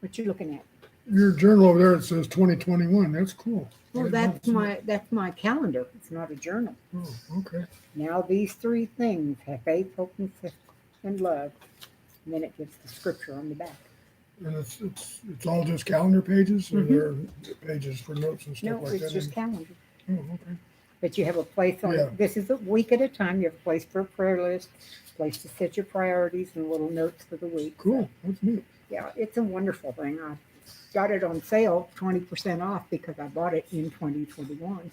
Speaker 2: What you looking at?
Speaker 1: Your journal over there, it says 2021. That's cool.
Speaker 2: Well, that's my calendar. It's not a journal.
Speaker 1: Oh, okay.
Speaker 2: Now these three things: have faith, hope, and love. And then it gives the scripture on the back.
Speaker 1: And it's all just calendar pages, or there are pages for notes and stuff
Speaker 2: No,
Speaker 1: like that?
Speaker 2: it's just calendar.
Speaker 1: Oh, okay.
Speaker 2: But you have a place on
Speaker 1: Yeah.
Speaker 2: it. This is a week at a time. You have a place for a prayer list, a place to set your priorities, and little notes for the week.
Speaker 1: Cool. That's neat.
Speaker 2: Yeah, it's a wonderful thing. I got it on sale, 20% off, because I bought it in 2021.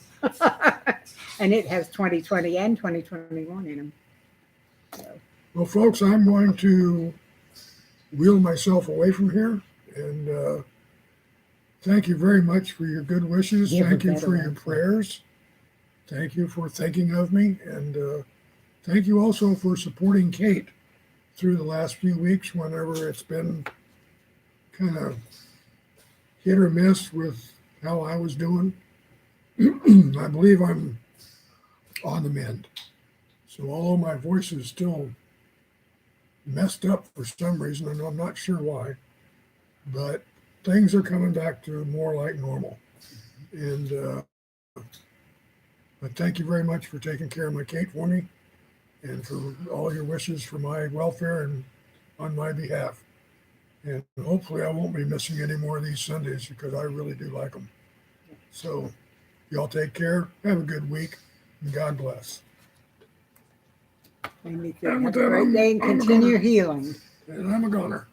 Speaker 2: And it has 2020 and 2021 in them. So,
Speaker 1: Well, folks, I'm going to wheel myself away from here, and thank you very much for your good wishes.
Speaker 2: Yeah,
Speaker 1: Thank you
Speaker 2: better
Speaker 1: for your
Speaker 2: one.
Speaker 1: prayers. Thank you for thinking of me, and thank you also for supporting Kate through the last few weeks whenever it's been kind of hit or miss with how I was doing. I believe I'm on the mend. So although my voice is still messed up for some reason, and I'm not sure why, but things are coming back to more like normal. And but thank you very much for taking care of my Kate for me, and for all your wishes for my welfare and on my behalf. And hopefully I won't be missing any more of these Sundays, because I really do like them. So y'all take care. Have a good week, and God bless.
Speaker 2: and you
Speaker 1: And
Speaker 2: have
Speaker 1: with
Speaker 2: a
Speaker 1: that,
Speaker 2: great day and
Speaker 1: I'm
Speaker 2: continue
Speaker 1: gonna-
Speaker 2: healing.
Speaker 1: And I'm a goner.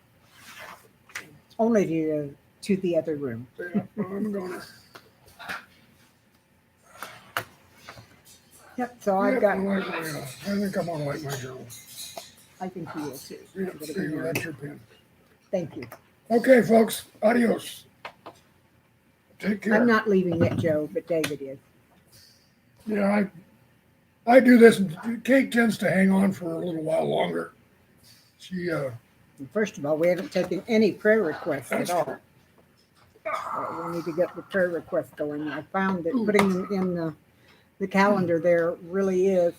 Speaker 2: Only to the other room.
Speaker 1: Yeah, I'm a goner.
Speaker 2: Yep. So
Speaker 1: Yeah,
Speaker 2: I've got.
Speaker 1: I think I'm gonna like my journal.
Speaker 2: I think you will too.
Speaker 1: Yeah,
Speaker 2: I'm gonna
Speaker 1: there you
Speaker 2: be
Speaker 1: go.
Speaker 2: there.
Speaker 1: That's your pen.
Speaker 2: Thank you.
Speaker 1: Okay, folks. Adios. Take care.
Speaker 2: I'm not leaving yet, Joe, but David is.
Speaker 1: Yeah, I do this. Kate tends to hang on for a little while longer. She
Speaker 2: First of all, we haven't taken any prayer requests
Speaker 1: that's
Speaker 2: at all.
Speaker 1: true.
Speaker 2: We need to get the prayer requests going. I found that putting them in the calendar there really is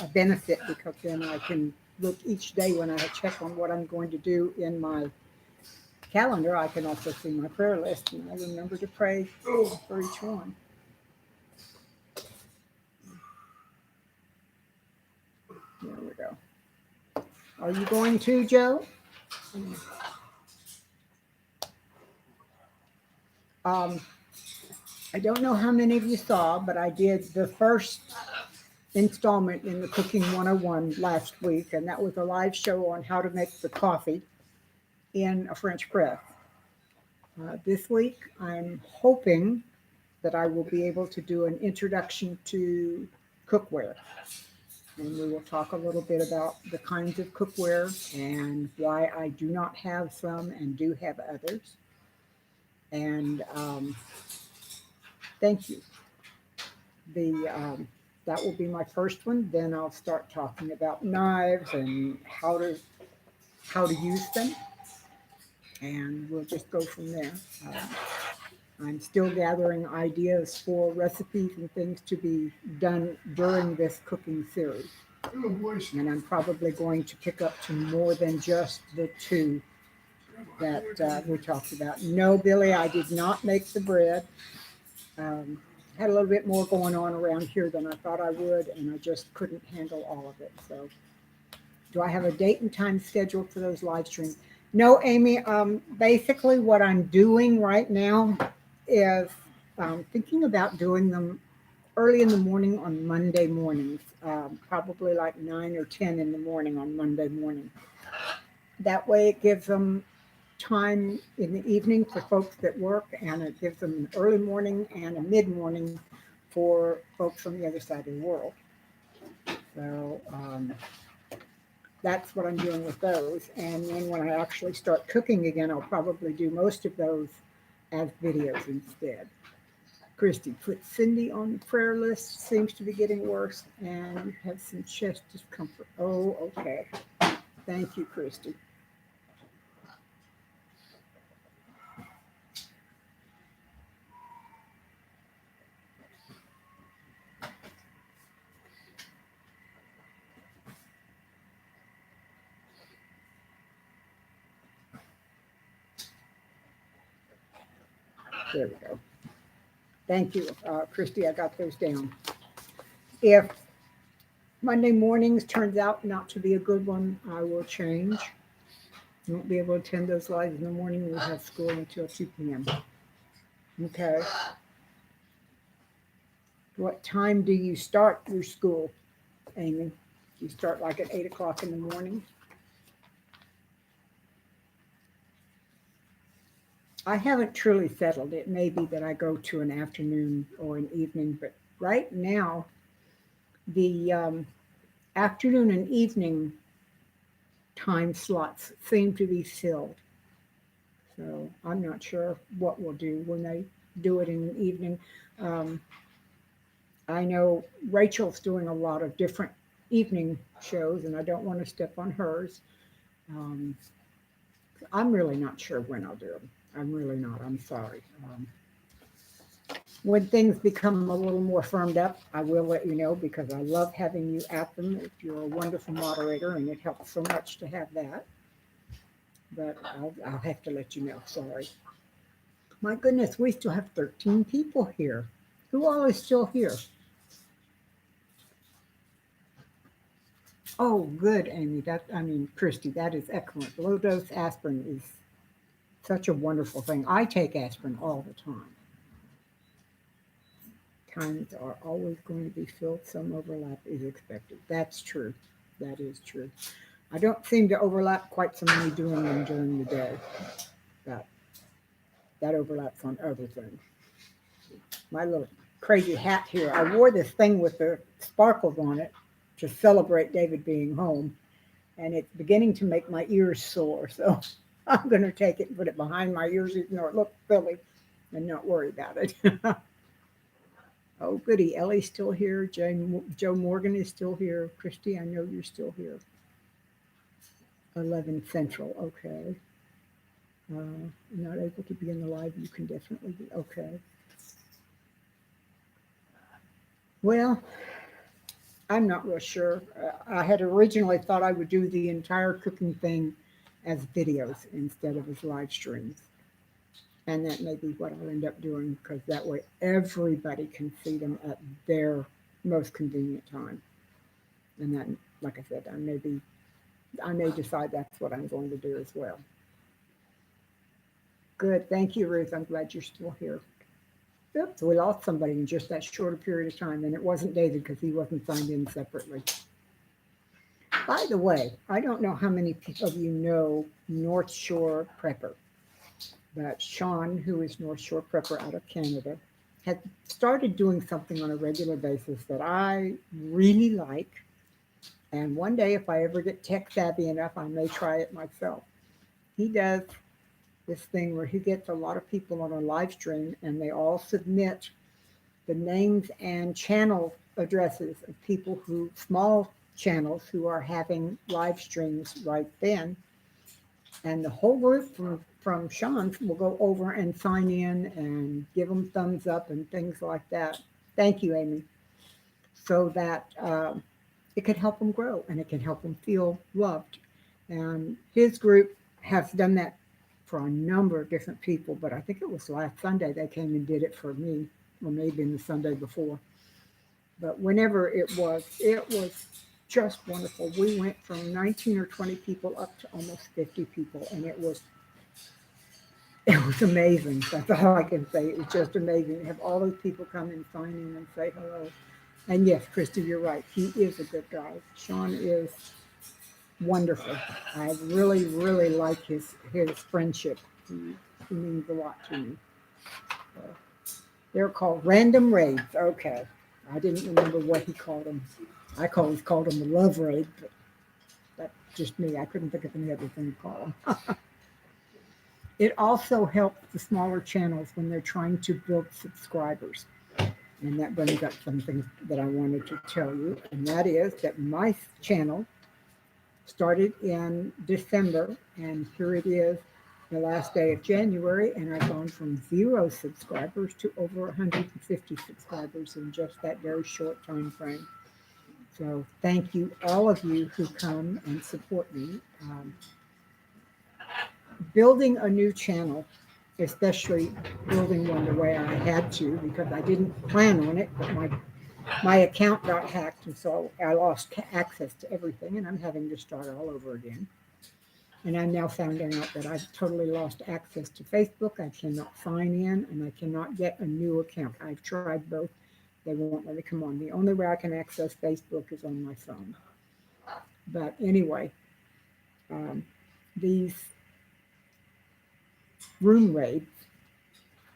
Speaker 2: a benefit, because then I can look each day when I check on what I'm going to do in my calendar. I can also see my prayer list, and I remember to pray for each one. There we go. Are you going to, Joe? I don't know how many of you saw, but I did the first installment in the Cooking 101 last week, and that was a live show on how to make the coffee in a French press. This week, I'm hoping that I will be able to do an introduction to cookware. And we will talk a little bit about the kinds of cookware and why I do not have some and do have others. And thank you. That will be my first one. Then I'll start talking about knives and how to use them, and we'll just go from there. I'm still gathering ideas for recipes and things to be done during this cooking series,
Speaker 1: Oh, boys.
Speaker 2: and I'm probably going to pick up to more than just the two that we talked about. No, Billy, I did not make the bread. Had a little bit more going on around here than I thought I would, and I just couldn't handle all of it. So, do I have a date and time scheduled for those live streams? No, Amy. Basically, what I'm doing right now is thinking about doing them early in the morning on Monday mornings, probably like 9 or 10 in the morning on Monday morning. That way, it gives them time in the evening for folks that work, and it gives them an early morning and a mid-morning for folks on the other side of the world. So that's what I'm doing with those. And then when I actually start cooking again, I'll probably do most of those as videos instead. Christy, put Cindy on the prayer list. Seems to be getting worse, and you have some chest discomfort. Oh, okay. Thank you, Christy. There we go. Thank you, Christy. I got those down. If Monday mornings turns out not to be a good one, I will change. You won't be able to attend those lives in the morning. We'll have school until 2 p.m. Okay. What time do you start your school, Amy? Do you start like at 8 o'clock in the morning? I haven't truly settled. It may be that I go to an afternoon or an evening, but right now, the afternoon and evening time slots seem to be filled. So I'm not sure what we'll do when they do it in the evening. Um, I know Rachel's doing a lot of different evening shows, and I don't want to step on hers. Um, I'm really not sure when I'll do them. I'm really not. I'm sorry. When things become a little more firmed up, I will let you know because I love having you at them. You're a wonderful moderator, and it helps so much to have that. But I'll have to let you know. Sorry. My goodness, we still have 13 people here. Who all is still here? Oh, good, Amy. Christy, that is excellent. Low dose aspirin is such a wonderful thing. I take aspirin all the time. Times are always going to be filled. Some overlap is expected. That's true. That is true. I don't seem to overlap quite so many doing them during the day. But that overlaps on other things. My little crazy hat here. I wore this thing with the sparkles on it to celebrate David being home, and it's beginning to make my ears sore. So I'm going to take it and put it behind my ears, even though it looks silly, and not worry about it. Oh, goody. Ellie's still here. Joe Morgan is still here. Christy, I know you're still here. 11 Central. Okay. Not able to be in the live. You can definitely be. Okay. Well, I'm not real sure. I had originally thought I would do the entire cooking thing as videos instead of as live streams. And that may be what I'll end up doing because that way everybody can see them at their most convenient time. And then, like I said, I may decide that's what I'm going to do as well. Good. Thank you, Ruth. I'm glad you're still here. Yep, so we lost somebody in just that short a period of time, and it wasn't David because he wasn't signed in separately. By the way, I don't know how many of you know North Shore Prepper, but Sean, who is North Shore Prepper out of Canada, had started doing something on a regular basis that I really like. And one day, if I ever get tech savvy enough, I may try it myself. He does this thing where he gets a lot of people on a live stream and they all submit the names and channel addresses of people small channels who are having live streams right then. And the whole group from Sean's will go over and sign in and give them thumbs up and things like that. Thank you, Amy. So that it could help them grow and it can help them feel loved. And his group has done that for a number of different people, but I think it was last Sunday they came and did it for me, or maybe the Sunday before. But whenever it was just wonderful. We went from 19 or 20 people up to almost 50 people, and it was amazing. That's all I can say. It was just amazing to have all those people come and sign in and say hello. And yes, Christy, you're right. He is a good guy. Sean is wonderful. I really, really like his friendship. He means a lot to me. They're called random raids. Okay. I didn't remember what he called them. I called them the love raid, but just me. I couldn't think of any other thing to call them. It also helps the smaller channels when they're trying to build subscribers. And that brings up something that I wanted to tell you, and that is that my channel started in December, and here it is the last day of January, and I've gone from 0 subscribers to over 150 subscribers in just that very short time frame. So thank you, all of you who come and support me. Building a new channel, especially building one the way I had to, because I didn't plan on it, but my account got hacked, and so I lost access to everything, and I'm having to start all over again. And I'm now finding out that I've totally lost access to Facebook. I cannot sign in, and I cannot get a new account. I've tried both. They won't let me come on. The only way I can access Facebook is on my phone. But anyway, these room raids,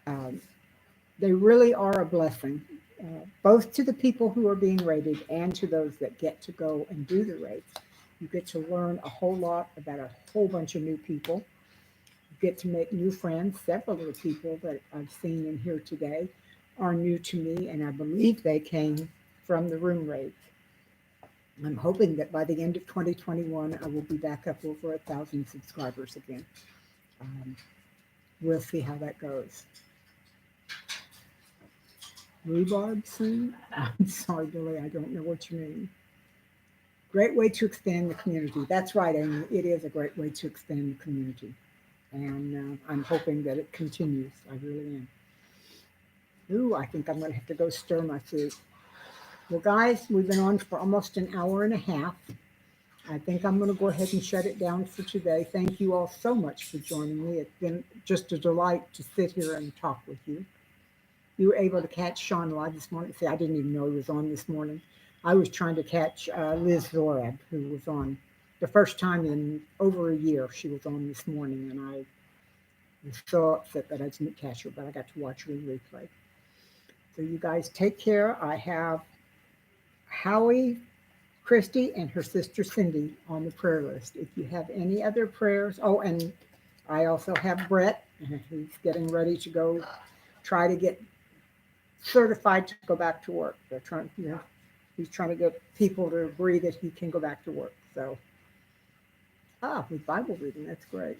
Speaker 2: um, they really are a blessing, both to the people who are being raided and to those that get to go and do the raids. You get to learn a whole lot about a whole bunch of new people. You get to make new friends. Several of the people that I've seen in here today are new to me, and I believe they came from the room raids. I'm hoping that by the end of 2021, I will be back up over 1,000 subscribers again. We'll see how that goes. Rhubarb soon? I'm sorry, Billy, I don't know what you mean. Great way to expand the community. That's right, Amy. It is a great way to expand the community. And I'm hoping that it continues. I really am. Ooh, I think I'm going to have to go stir my food. Well, guys, we've been on for almost an hour and a half. I think I'm going to go ahead and shut it down for today. Thank you all so much for joining me. It's been just a delight to sit here and talk with you. You were able to catch Sean live this morning. See, I didn't even know he was on this morning. I was trying to catch Liz Zorab, who was on the first time in over a year. She was on this morning, and I was so upset that I didn't catch her, but I got to watch her replay. So you guys take care. I have Howie, Christy, and her sister Cindy on the prayer list. If you have any other prayers, oh, and I also have Brett. He's getting ready to go try to get certified to go back to work. They're trying, he's trying to get people to agree that he can go back to work. So, with Bible reading, that's great.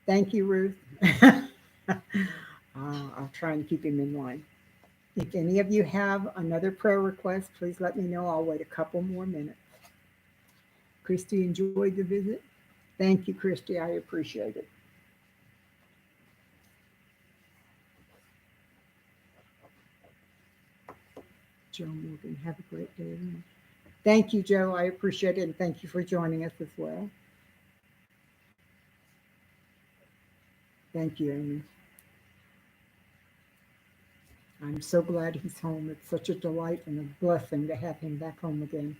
Speaker 2: Thank you, Ruth. I'll try and keep him in line. If any of you have another prayer request, please let me know. I'll wait a couple more minutes. Christy enjoyed the visit. Thank you, Christy. I appreciate it. Joe Morgan, have a great day. Thank you, Joe. I appreciate it. And thank you for joining us as well. Thank you, Amy. I'm so glad he's home. It's such a delight and a blessing to have him back home again.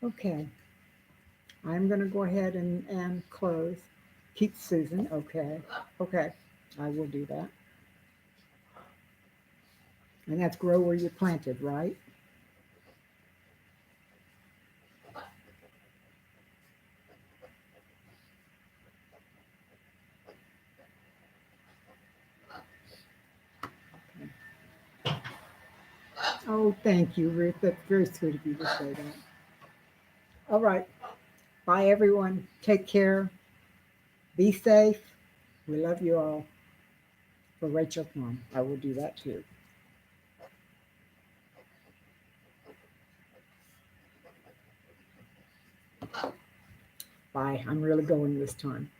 Speaker 2: Okay. I'm going to go ahead and close. Keep Susan. Okay. Okay. I will do that. And that's grow where you planted, right? Oh, thank you, Ruth. That's very sweet of you to say that. All right. Bye, everyone. Take care. Be safe. We love you all. For Rachel's mom, I will do that too. Bye. I'm really going this time.